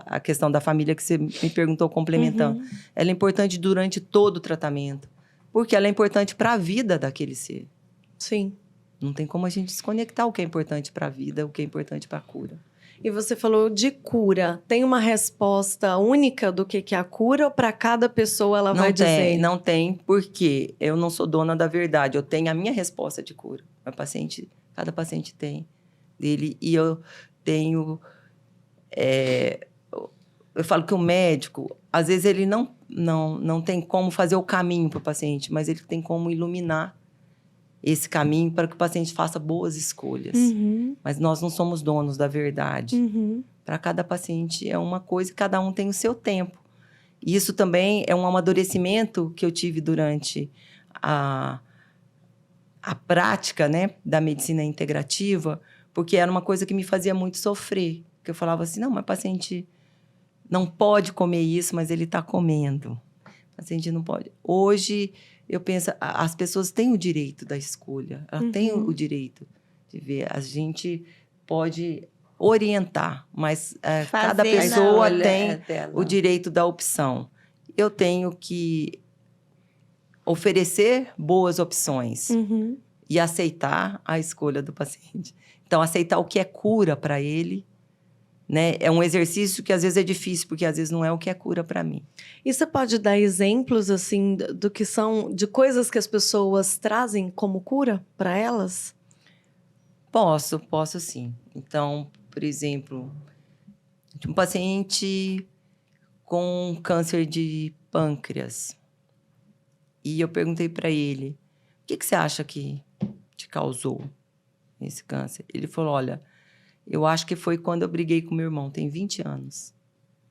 a questão da família que você me perguntou, complementando, Uhum. ela é importante durante todo o tratamento, porque ela é importante para a vida daquele ser. Sim. Não tem como a gente desconectar o que é importante para a vida, o que é importante para a cura. E você falou de cura. Tem uma resposta única do que é a cura ou para cada pessoa ela vai dizer? Não tem, porque eu não sou dona da verdade. Eu tenho a minha resposta de cura. Cada paciente tem dele. E eu tenho... eu falo que o médico, às vezes, ele não tem como fazer o caminho para o paciente, mas ele tem como iluminar esse caminho para que o paciente faça boas escolhas. Uhum. Mas nós não somos donos da verdade. Uhum. Para cada paciente é uma coisa e cada um tem o seu tempo. E isso também é um amadurecimento que eu tive durante a prática, né, da medicina integrativa, porque era uma coisa que me fazia muito sofrer. Porque eu falava assim, não, mas o paciente não pode comer isso, mas ele está comendo. O paciente não pode. Hoje, eu penso, as pessoas têm o direito da escolha. Elas têm o direito de ver. A gente pode orientar, mas cada Fazer, pessoa não. tem Dela. o direito da opção. Eu tenho que oferecer boas opções Uhum. e aceitar a escolha do paciente. Então, aceitar o que é cura para ele, né? É um exercício que às vezes é difícil, porque às vezes não é o que é cura para mim. E você pode dar exemplos, assim, do que são, de coisas que as pessoas trazem como cura para elas? Posso sim. Então, por exemplo, de um paciente com câncer de pâncreas. E eu perguntei para ele, o que você acha que te causou esse câncer? Ele falou, olha, eu acho que foi quando eu briguei com meu irmão, tem 20 anos.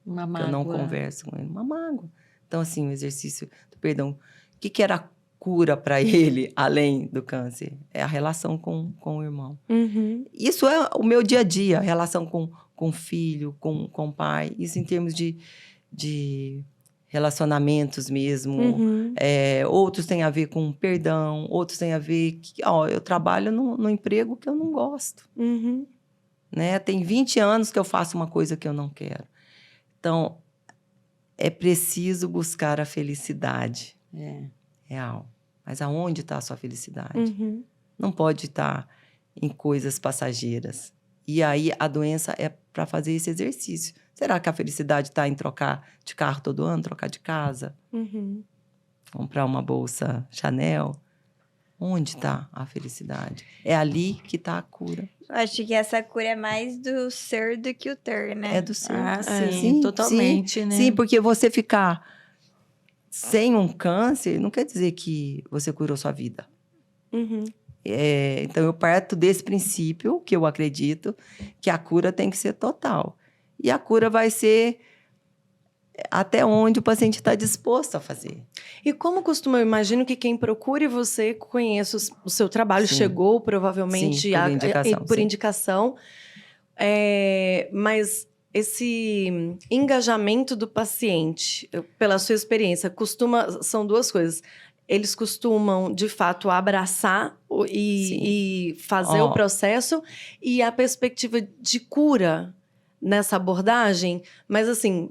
Uma Que mágoa. eu não converso com ele, uma mágoa. Então, assim, o exercício do perdão. O que era cura para ele, além do câncer? É a relação com o irmão. Uhum. Isso é o meu dia a dia, a relação com o filho, com o pai. Isso em termos de relacionamentos mesmo. Uhum. Outros têm a ver com perdão, outros têm a ver... eu trabalho no emprego que eu não gosto. Uhum. Né? Tem 20 anos que eu faço uma coisa que eu não quero. Então, é preciso buscar a felicidade real. Mas aonde está a sua felicidade? Uhum. Não pode estar em coisas passageiras. E aí, a doença é para fazer esse exercício. Será que a felicidade está em trocar de carro todo ano, trocar de casa? Uhum. Comprar uma bolsa Chanel? Onde está a felicidade? É ali que está a cura. Eu acho que essa cura é mais do ser do que o ter, né? É do ser. Ah, sim, totalmente, né? Sim, porque você ficar sem um câncer não quer dizer que você curou sua vida. Uhum. Então, eu parto desse princípio, que eu acredito, que a cura tem que ser total. E a cura vai ser até onde o paciente está disposto a fazer. E como costuma, eu imagino que quem procure você conheça o seu trabalho, Sim. chegou provavelmente Sim, por indicação, por sim. indicação. Mas esse engajamento do paciente, pela sua experiência, são duas coisas. Eles costumam, de fato, abraçar e fazer o processo, e a perspectiva de cura nessa abordagem, mas assim...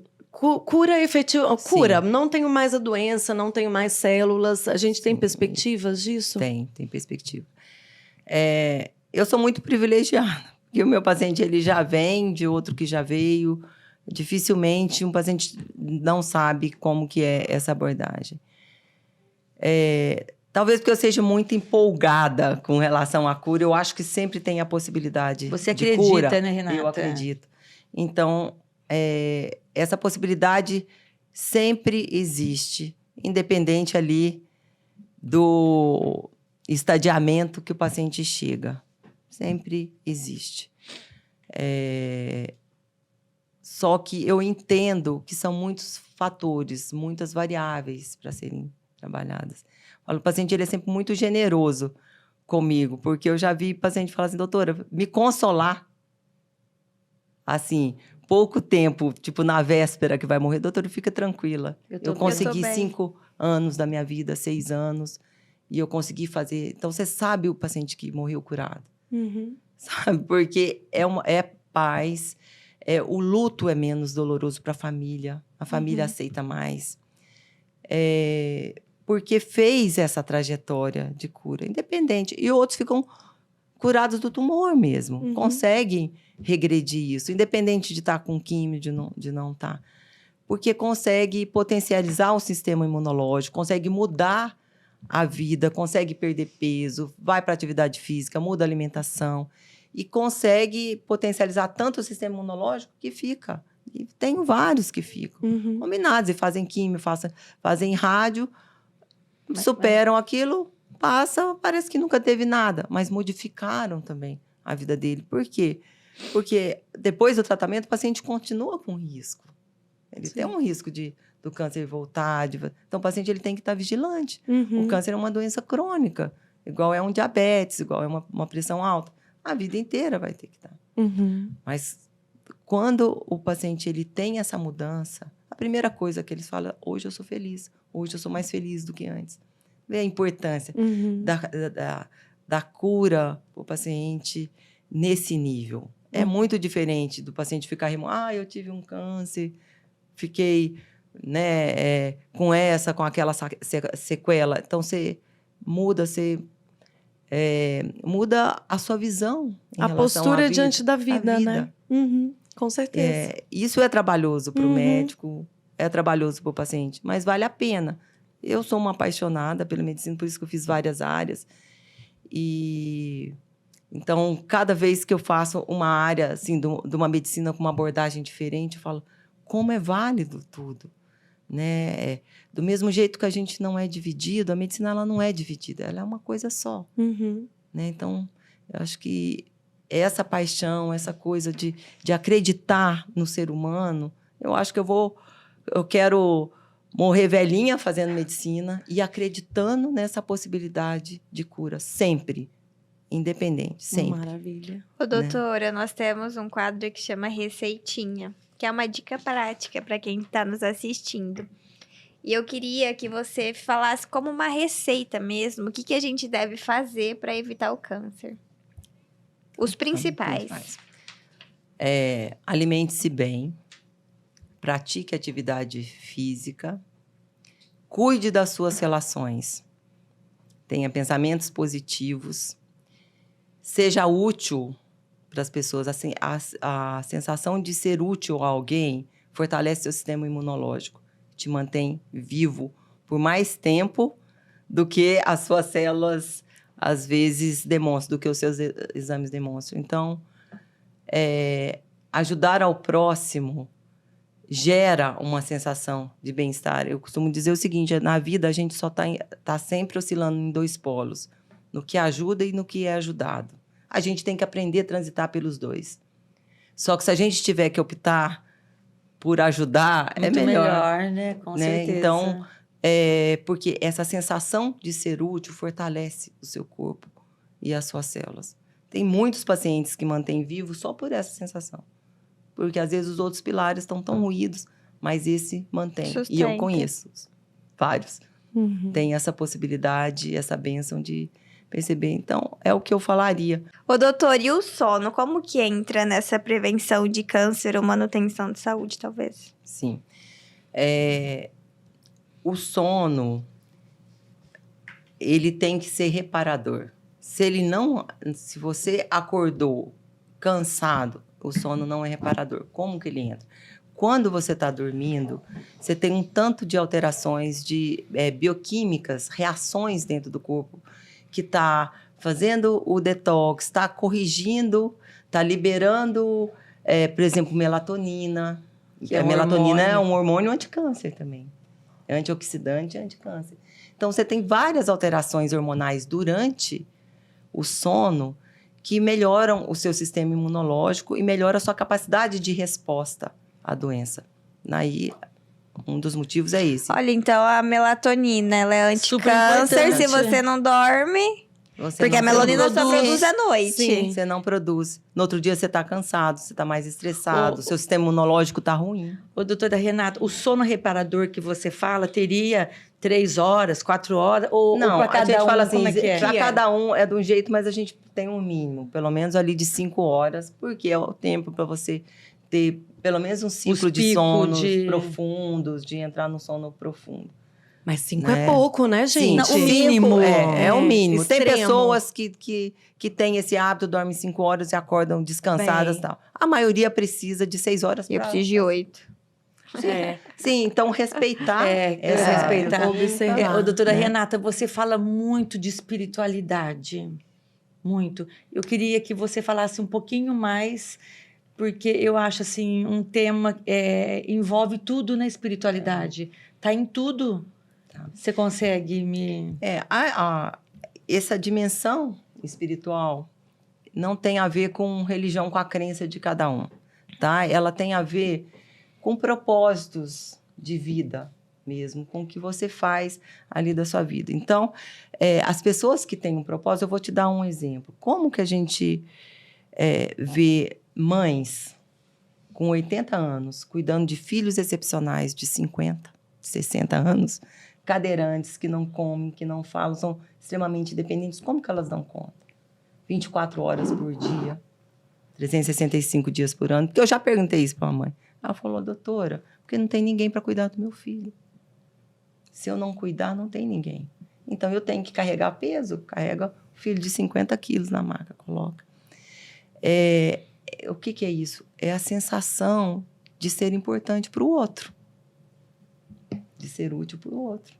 Cura efetiva. Cura, não tenho mais a doença, não tenho mais células. A gente tem perspectivas disso? Tem perspectiva. Eu sou muito privilegiada, porque o meu paciente ele já vem de outro que já veio. Dificilmente um paciente não sabe como que é essa abordagem. Talvez porque eu seja muito empolgada com relação à cura, eu acho que sempre tem a possibilidade Você de acredita, cura. né, Renata? Eu acredito. Então, essa possibilidade sempre existe, independente ali do estadiamento que o paciente chega. Sempre existe. Só que eu entendo que são muitos fatores, muitas variáveis para serem trabalhadas. O paciente ele é sempre muito generoso comigo, porque eu já vi paciente falar assim, doutora, me consolar. Assim, pouco tempo, tipo na véspera que vai morrer, doutora, fica tranquila. Eu consegui 5 anos da minha vida, 6 anos, e eu consegui fazer. Então, você sabe o paciente que morreu curado. Sabe? Porque é paz, o luto é menos doloroso para a família aceita mais. Porque fez essa trajetória de cura, independente. E outros ficam curados do tumor mesmo, conseguem regredir isso, independente de estar com químio, de não estar. Porque consegue potencializar o sistema imunológico, consegue mudar a vida, consegue perder peso, vai para a atividade física, muda a alimentação e consegue potencializar tanto o sistema imunológico que fica. E tenho vários que ficam combinados e fazem químio, fazem rádio, superam aquilo, passa, parece que nunca teve nada, mas modificaram também a vida dele. Por quê? Porque depois do tratamento, o paciente continua com risco. Ele tem um risco do câncer voltar. Então, o paciente ele tem que estar vigilante. O câncer é uma doença crônica, igual é um diabetes, igual é uma pressão alta. A vida inteira vai ter que estar. Mas quando o paciente ele tem essa mudança, a primeira coisa que eles falam, hoje eu sou feliz, hoje eu sou mais feliz do que antes. Vê a importância da cura para o paciente nesse nível. É muito diferente do paciente ficar eu tive um câncer, fiquei com aquela sequela. Então, você muda a sua visão em a relação postura à diante da vida, né? Com certeza. Isso é trabalhoso para o médico, é trabalhoso para o paciente, mas vale a pena. Eu sou uma apaixonada pela medicina, por isso que eu fiz várias áreas. Então, cada vez que eu faço uma área assim, de uma medicina com uma abordagem diferente, eu falo como é válido tudo. Né? Do mesmo jeito que a gente não é dividido, a medicina ela não é dividida, ela é uma coisa só. Né? Então, eu acho que essa paixão, essa coisa de acreditar no ser humano, eu acho que eu quero morrer velhinha fazendo medicina e acreditando nessa possibilidade de cura, sempre. Independente, sempre. Maravilha. Ô, doutora, nós temos um quadro que chama Receitinha, que é uma dica prática para quem está nos assistindo. E eu queria que você falasse como uma receita mesmo, o que a gente deve fazer para evitar o câncer. Os principais. Alimente-se bem, pratique atividade física, cuide das suas relações, tenha pensamentos positivos, seja útil para as pessoas. Assim, a sensação de ser útil a alguém fortalece seu sistema imunológico, te mantém vivo por mais tempo do que as suas células, às vezes, demonstram, do que os seus exames demonstram. Então, ajudar ao próximo gera uma sensação de bem-estar. Eu costumo dizer o seguinte, na vida a gente só tá sempre oscilando em 2 polos, no que ajuda e no que é ajudado. A gente tem que aprender a transitar pelos 2. Só que se a gente tiver que optar por ajudar, muito é melhor. né? Com né? certeza. Então, porque essa sensação de ser útil fortalece o seu corpo e as suas células. Tem muitos pacientes que mantêm vivo só por essa sensação. Porque, às vezes, os outros pilares estão tão ruídos, mas esse mantém. Sustenta. E eu conheço vários. Tem essa possibilidade, essa bênção de perceber. Então, é o que eu falaria. Ô, doutor, e o sono? Como que entra nessa prevenção de câncer ou manutenção de saúde, talvez? Sim. O sono, ele tem que ser reparador. Se você acordou cansado, o sono não é reparador. Como que ele entra? Quando você está dormindo, você tem um tanto de alterações bioquímicas, reações dentro do corpo, que está fazendo o detox, está corrigindo, está liberando, por exemplo, melatonina. A melatonina é um hormônio anticâncer também. É antioxidante e anticâncer. Então, você tem várias alterações hormonais durante o sono que melhoram o seu sistema imunológico e melhoram a sua capacidade de resposta a doença. Aí, um dos motivos é esse. Olha, então a melatonina, ela é Super anticâncer se importante. você não dorme. Você Porque a não melanina só produz. produz à noite. Sim. Você não produz. No outro dia você está cansado, você está mais estressado, seu sistema imunológico está ruim. Ô, doutora Renata, o sono reparador que você fala teria 3 horas, 4 horas? Ou Não, para cada a gente um, fala assim, como é que é? para cada um é de um jeito, mas a gente tem um mínimo, pelo menos ali de 5 horas, porque é o tempo para você ter pelo menos um ciclo de picos sonos de- profundos, de entrar no sono profundo. Mas 5 Né? é pouco, né, gente? Não, o mínimo. É o mínimo. Tem Extremo. pessoas que têm esse hábito, dormem 5 horas e acordam descansadas e Bem. tal. A maioria precisa de 6 horas. E eu pra- preciso de 8. É. Sim, então respeitar. Respeitar. Observar. Ô, doutora né? Renata, você fala muito de espiritualidade. Muito. Eu queria que você falasse um pouquinho mais, porque eu acho assim, um tema envolve tudo na espiritualidade. Tá em tudo. Tá. Você consegue me... Essa dimensão espiritual não tem a ver com religião, com a crença de cada um, tá? Ela tem a ver com propósitos de vida mesmo, com o que você faz ali da sua vida. Então, as pessoas que têm um propósito, eu vou te dar um exemplo. Como que a gente vê mães com 80 anos cuidando de filhos excepcionais de 50, 60 anos, cadeirantes que não comem, que não falam, são extremamente dependentes. Como que elas dão conta? 24 horas por dia, 365 dias por ano. Porque eu já perguntei isso para a mãe. Ela falou, doutora, porque não tem ninguém para cuidar do meu filho. Se eu não cuidar, não tem ninguém. Então, eu tenho que carregar peso. Carrega o filho de 50 quilos na maca, coloca. O que é isso? É a sensação de ser importante para o outro. De ser útil para o outro.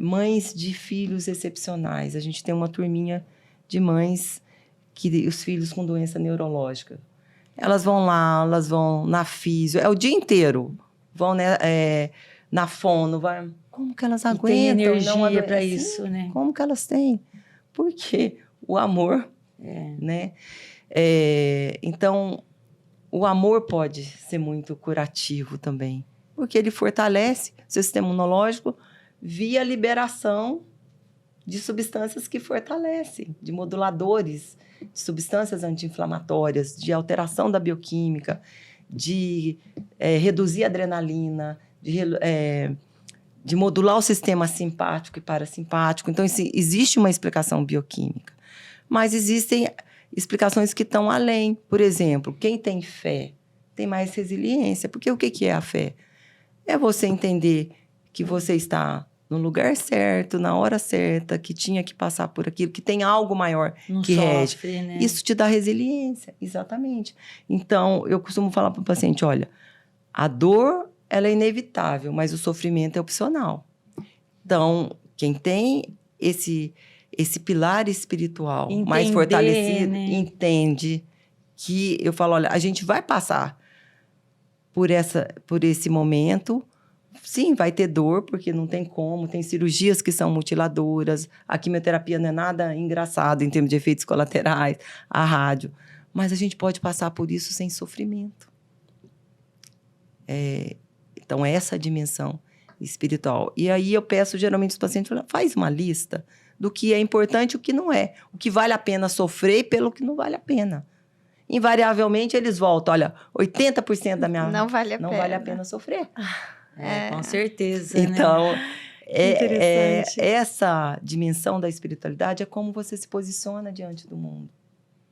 Mães de filhos excepcionais. A gente tem uma turminha de mães que os filhos com doença neurológica. Elas vão lá, elas vão na físio, o dia inteiro. Vão na fono. Como que elas aguentam? tem não energia para adoecer? isso, né? Como que elas têm? Porque o amor, né? Então, o amor pode ser muito curativo também, porque ele fortalece o seu sistema imunológico via liberação de substâncias que fortalecem, de moduladores, de substâncias anti-inflamatórias, de alteração da bioquímica, de reduzir a adrenalina, de modular o sistema simpático e parasimpático. Então, existe uma explicação bioquímica. Mas existem explicações que estão além. Por exemplo, quem tem fé tem mais resiliência. Porque o que é a fé? É você entender que você está no lugar certo, na hora certa, que tinha que passar por aquilo, que tem algo maior Não que rege. sofre, né? Isso te dá resiliência, exatamente. Então, eu costumo falar para o paciente, olha, a dor, ela é inevitável, mas o sofrimento é opcional. Então, quem tem esse pilar espiritual mais Entender, fortalecido, né? entende que eu falo, olha, a gente vai passar por esse momento. Sim, vai ter dor, porque não tem como. Tem cirurgias que são mutiladoras. A quimioterapia não é nada engraçado em termos de efeitos colaterais, a rádio. Mas a gente pode passar por isso sem sofrimento. Então, essa dimensão espiritual. E aí eu peço, geralmente, os pacientes, faz uma lista do que é importante e o que não é. O que vale a pena sofrer pelo que não vale a pena. Invariavelmente, eles voltam. Olha, 80% da minha... Não vale a não pena. vale a pena sofrer. Com certeza, Então, né? Interessante. essa dimensão da espiritualidade é como você se posiciona diante do mundo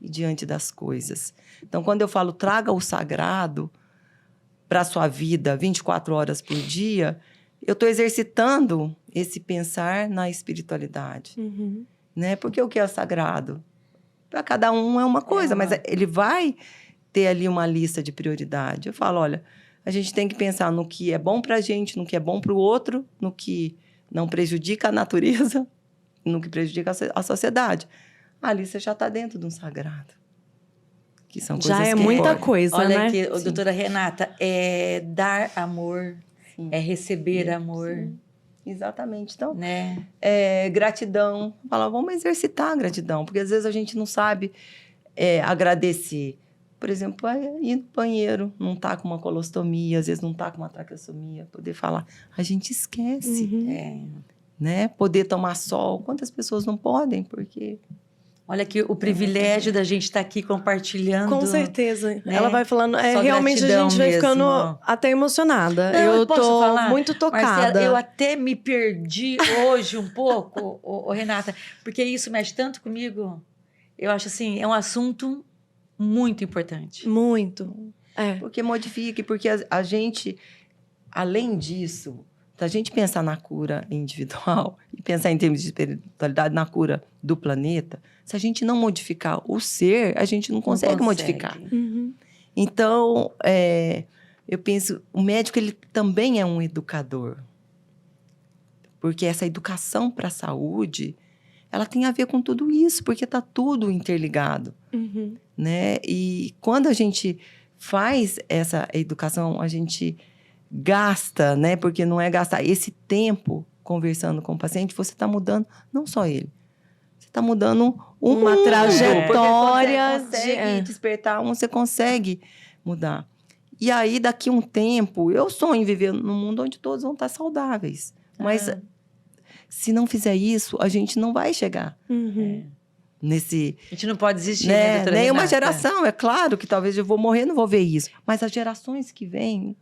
e diante das coisas. Então, quando eu falo traga o sagrado para a sua vida 24 horas por dia, eu estou exercitando esse pensar na espiritualidade. Uhum. Né? Porque o que é sagrado? Para cada um é uma coisa, mas ele vai ter ali uma lista de prioridade. Eu falo, olha, a gente tem que pensar no que é bom para a gente, no que é bom para o outro, no que não prejudica a natureza, no que prejudica a sociedade. Ali você já está dentro de um sagrado. Que são coisas Já é que muita importam. coisa, Olha né? aqui, Sim. doutora Renata, é dar amor, Sim. é receber amor, Sim. Exatamente. Então, né? gratidão. Fala, vamos exercitar a gratidão, porque às vezes a gente não sabe agradecer por exemplo, vai ir no banheiro, não tá com uma colostomia, às vezes não tá com uma traqueostomia, poder falar. A gente esquece, Uhum. né? Poder tomar sol. Quantas pessoas não podem? Porque... Olha aqui o privilégio da gente estar aqui compartilhando. Com certeza. né? Ela vai falando. Só Realmente a gratidão gente vai mesmo. ficando até emocionada. Não, eu posso tô falar? muito tocada. Marcela, eu até me perdi hoje um pouco, Renata, porque isso mexe tanto comigo. Eu acho assim, é um assunto muito importante. Muito. É. Porque modifique, porque a gente, além disso, se a gente pensar na cura individual e pensar em termos de espiritualidade, na cura do planeta, se a gente não modificar o ser, a gente não consegue modificar. Uhum. Então, eu penso, o médico ele também é um educador. Porque essa educação para a saúde, ela tem a ver com tudo isso, porque está tudo interligado. Uhum. Né? E quando a gente faz essa educação, a gente gasta, né? Porque não é gastar esse tempo conversando com o paciente, você está mudando não só ele, você está mudando Uma mundo, trajetória porque você consegue de- despertar você consegue mudar. E aí, daqui a um tempo, eu sonho em viver num mundo onde todos vão estar saudáveis. Mas se não fizer isso, a gente não vai chegar Uhum. nesse... A gente não pode desistir, né? doutora Nem uma Renata? geração, é claro que talvez eu vou morrer e não vou ver isso. Mas as gerações que vêm,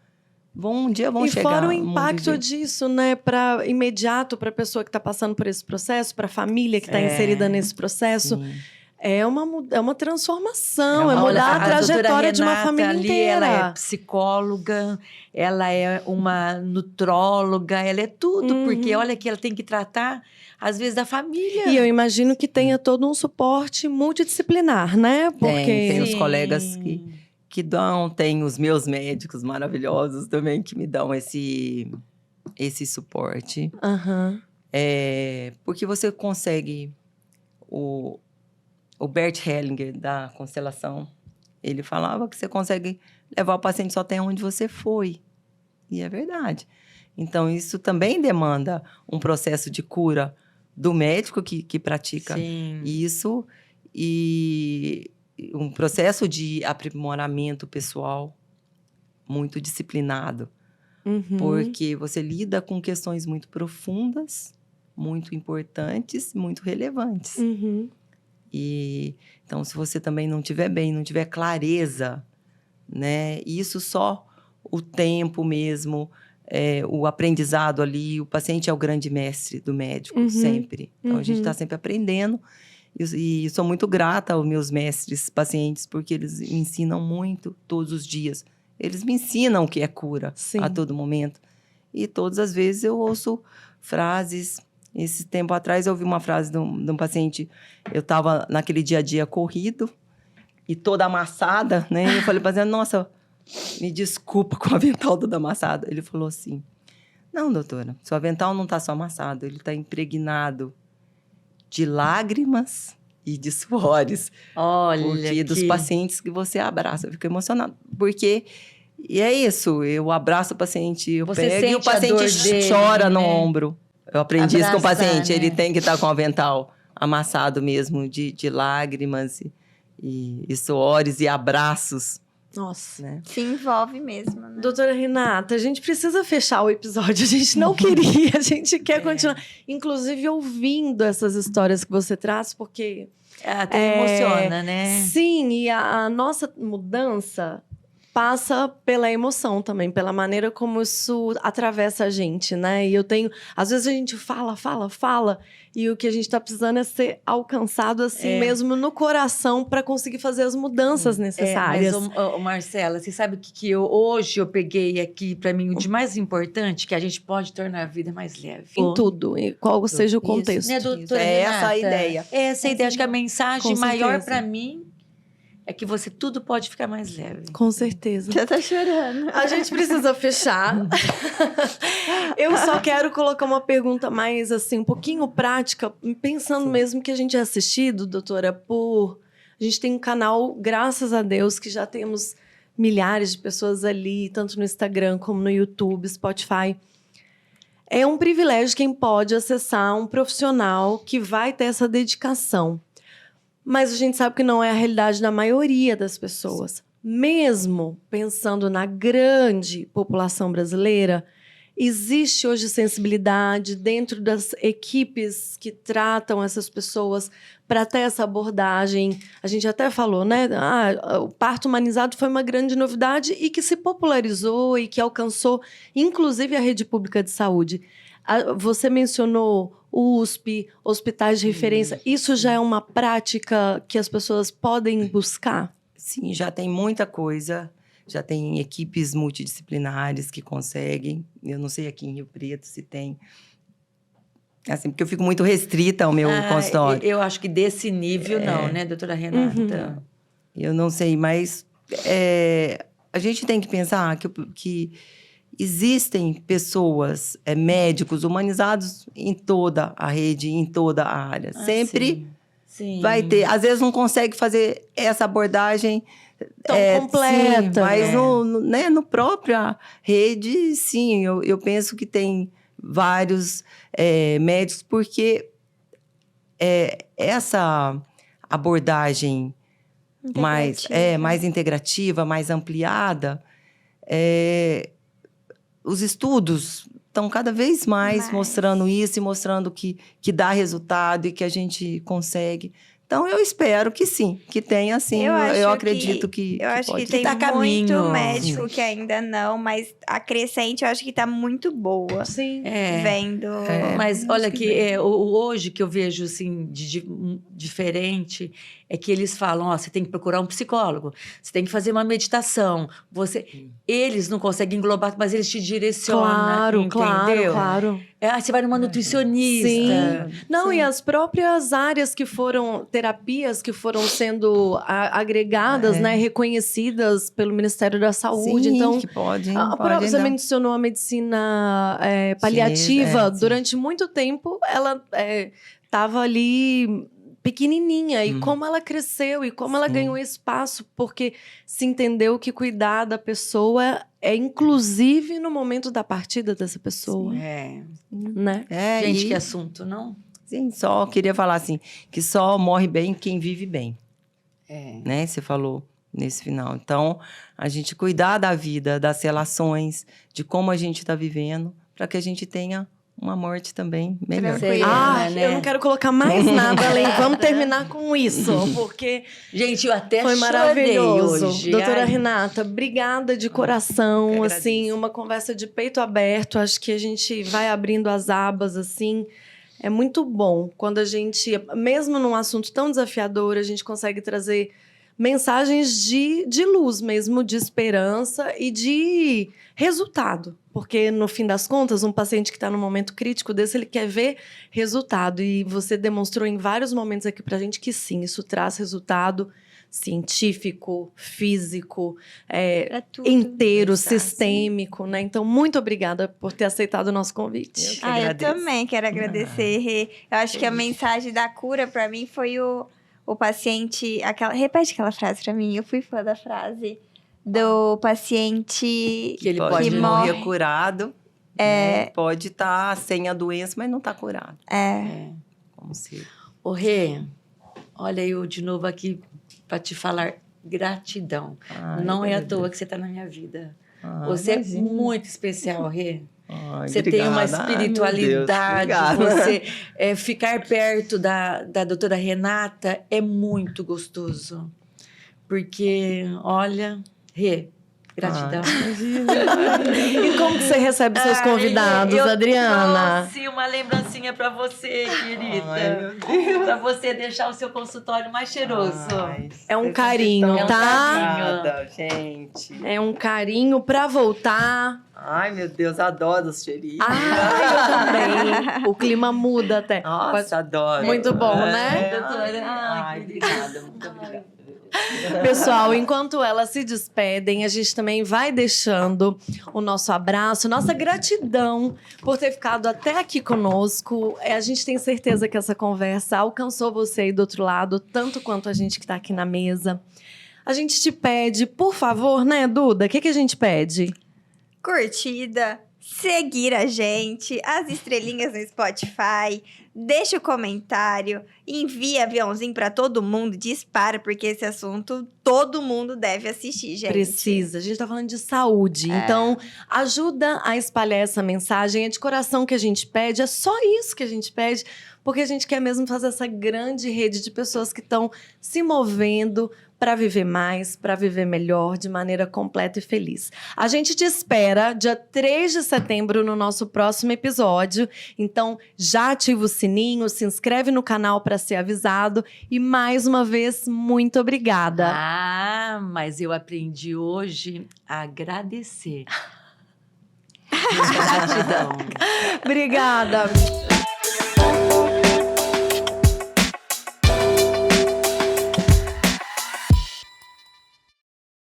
um dia vão E chegar. fora o no mundo impacto viver. disso, né, para imediato para a pessoa que está passando por esse processo, para a família que está inserida nesse processo, Sim. é uma transformação, é Olha, mudar a doutora trajetória de uma Renata família ali, inteira. Ela é psicóloga, ela é uma nutróloga, ela é tudo, porque olha que ela tem que tratar, às vezes, da família. E eu imagino que tenha todo um suporte multidisciplinar, né? Porque Tem os Sim. colegas que dão, tem os meus médicos maravilhosos também que me dão esse suporte. Aham. Porque você consegue... O Bert Hellinger, da Constelação, ele falava que você consegue levar o paciente só até onde você foi. E é verdade. Então, isso também demanda um processo de cura do médico que pratica Sim. isso e um processo de aprimoramento pessoal muito disciplinado. Uhum. Porque você lida com questões muito profundas, muito importantes, muito relevantes. Uhum. E então, se você também não estiver bem, não tiver clareza, né? Isso só o tempo mesmo, o aprendizado ali, o paciente é o grande mestre do médico, sempre. Então, a gente está sempre aprendendo. E sou muito grata aos meus mestres pacientes, porque eles me ensinam muito todos os dias. Eles me ensinam o que é cura a todo momento. E todas as vezes eu ouço frases. Esse tempo atrás eu ouvi uma frase de um paciente. Eu estava naquele dia a dia corrido e toda amassada, né? E eu falei para ele, nossa, me desculpa com o avental todo amassado. Ele falou assim, não, doutora, seu avental não está só amassado, ele está impregnado de lágrimas e de suores. Olha Porque dos pacientes que você abraça. Eu fico emocionada. Porque... E é isso, eu abraço o paciente, eu Você pego e o sente a dor paciente dele, chora no né? ombro. Eu aprendi isso com o Abraçar, paciente, né? ele tem que estar com o avental amassado mesmo, de lágrimas e suores e abraços, Nossa. né? Se envolve mesmo, né? Doutora Renata, a gente precisa fechar o episódio. A gente não queria, a gente quer continuar. Inclusive, ouvindo essas histórias que você traz, porque... Até emociona, né? Sim, e a nossa mudança passa pela emoção também, pela maneira como isso atravessa a gente, né? E eu tenho... Às vezes a gente fala, e o que a gente tá precisando é ser alcançado assim mesmo no coração para conseguir fazer as mudanças necessárias. Mas, Marcela, você sabe o que hoje eu peguei aqui para mim o de mais importante, que a gente pode tornar a vida mais leve. Em tudo, e qual seja o Isso, contexto. Né, doutora É essa Renata? a ideia. Essa a ideia. Acho que a mensagem Com maior certeza. para mim é que tudo pode ficar mais leve. Com certeza. Já tá chorando. A gente precisa fechar. Eu só quero colocar uma pergunta mais, assim, um pouquinho prática, pensando mesmo que a gente é assistido, doutora, A gente tem um canal, graças a Deus, que já temos milhares de pessoas ali, tanto no Instagram como no YouTube, Spotify. É um privilégio quem pode acessar um profissional que vai ter essa dedicação. Mas a gente sabe que não é a realidade da maioria das pessoas. Mesmo pensando na grande população brasileira, existe hoje sensibilidade dentro das equipes que tratam essas pessoas para ter essa abordagem. A gente até falou, né? O parto humanizado foi uma grande novidade e que se popularizou e que alcançou, inclusive, a rede pública de saúde. Você mencionou USP, hospitais de referência. Isso já é uma prática que as pessoas podem buscar? Sim, já tem muita coisa. Já tem equipes multidisciplinares que conseguem. Eu não sei aqui em Rio Preto se tem. Assim, porque eu fico muito restrita ao meu consultório. Eu acho que desse nível não, né, doutora Renata? Eu não sei, mas a gente tem que pensar que existem pessoas, médicos humanizados em toda a rede, em toda a área. Sempre sim. vai ter. Às vezes não consegue fazer essa abordagem tão completa. Sim, mas no própria rede, sim, eu penso que tem vários médicos, porque essa abordagem mais integrativa, mais ampliada, os estudos estão cada vez mais mostrando isso e mostrando que dá resultado e que a gente consegue. Então, eu espero que sim, que tenha sim. Eu acredito que eu acho pode. que tem tá muito caminho. médico que ainda não, mas a crescente eu acho que tá muito boa. Sim. Vendo. Mas olha que hoje que eu vejo assim diferente é que eles falam, você tem que procurar um psicólogo, você tem que fazer uma meditação. Eles não conseguem englobar, mas eles te direcionam, entendeu? Claro. Você vai numa nutricionista. Sim. Não, e as próprias áreas que foram, terapias que foram sendo agregadas, né, reconhecidas pelo Ministério da Saúde. Sim, Então, que pode você mencionou a medicina paliativa. Sim. Durante muito tempo, ela estava ali pequenininha. E como ela cresceu e como ela ganhou espaço, porque se entendeu que cuidar da pessoa inclusive no momento da partida dessa pessoa. Né? Gente, que assunto, não? Sim, só queria falar assim, que só morre bem quem vive bem. Né? Você falou nesse final. Então, a gente cuidar da vida, das relações, de como a gente está vivendo, para que a gente tenha uma morte também melhor. Eu não quero colocar mais nada além. Vamos terminar com isso, porque gente, eu até foi maravilhoso. Hoje. Doutora Renata, obrigada de coração, assim, uma conversa de peito aberto. Acho que a gente vai abrindo as abas, assim. É muito bom quando a gente, mesmo num assunto tão desafiador, a gente consegue trazer mensagens de luz mesmo, de esperança e de resultado. Porque, no fim das contas, um paciente que está num momento crítico desse, ele quer ver resultado. E você demonstrou em vários momentos aqui pra gente que sim, isso traz resultado científico, físico, inteiro, sistêmico, né? Então, muito obrigada por ter aceitado o nosso convite. Eu também quero agradecer. Eu acho que a mensagem da cura para mim foi o paciente... repete aquela frase para mim, eu fui fã da frase. Do paciente que ele pode morrer curado, né? Pode estar sem a doença, mas não está curado. Como se... Rê, olha eu de novo aqui para te falar gratidão. Não é à toa que você está na minha vida. Você é muito especial, Rê. Você tem uma espiritualidade, você ficar perto da doutora Renata é muito gostoso. Porque, olha... Rê, gratidão. E como que você recebe seus convidados, Adriana? Eu trouxe uma lembrancinha para você, querida. Para você deixar o seu consultório mais cheiroso. É um carinho, tá? Obrigada, gente. É um carinho para voltar. Ai, meu Deus, adoro os cheirinhos. Eu também. O clima muda até. Nossa, adoro. Muito bom, né? Doutora, obrigada, muito obrigada. Pessoal, enquanto elas se despedem, a gente também vai deixando o nosso abraço, nossa gratidão por ter ficado até aqui conosco. A gente tem certeza que essa conversa alcançou você aí do outro lado, tanto quanto a gente que está aqui na mesa. A gente te pede, por favor, né, Duda? O que a gente pede? Curtida, seguir a gente, as estrelinhas no Spotify, deixa o comentário, envia aviãozinho pra todo mundo, dispara, porque esse assunto todo mundo deve assistir, gente. Precisa. A gente tá falando de saúde. Então, ajuda a espalhar essa mensagem. É de coração que a gente pede. É só isso que a gente pede. Porque a gente quer mesmo fazer essa grande rede de pessoas que estão se movendo para viver mais, para viver melhor, de maneira completa e feliz. A gente te espera dia 3 de setembro no nosso próximo episódio. Então, já ativa o sininho, se inscreve no canal para ser avisado. E, mais uma vez, muito obrigada. Ah, mas eu aprendi hoje a agradecer. Gratidão. Obrigada.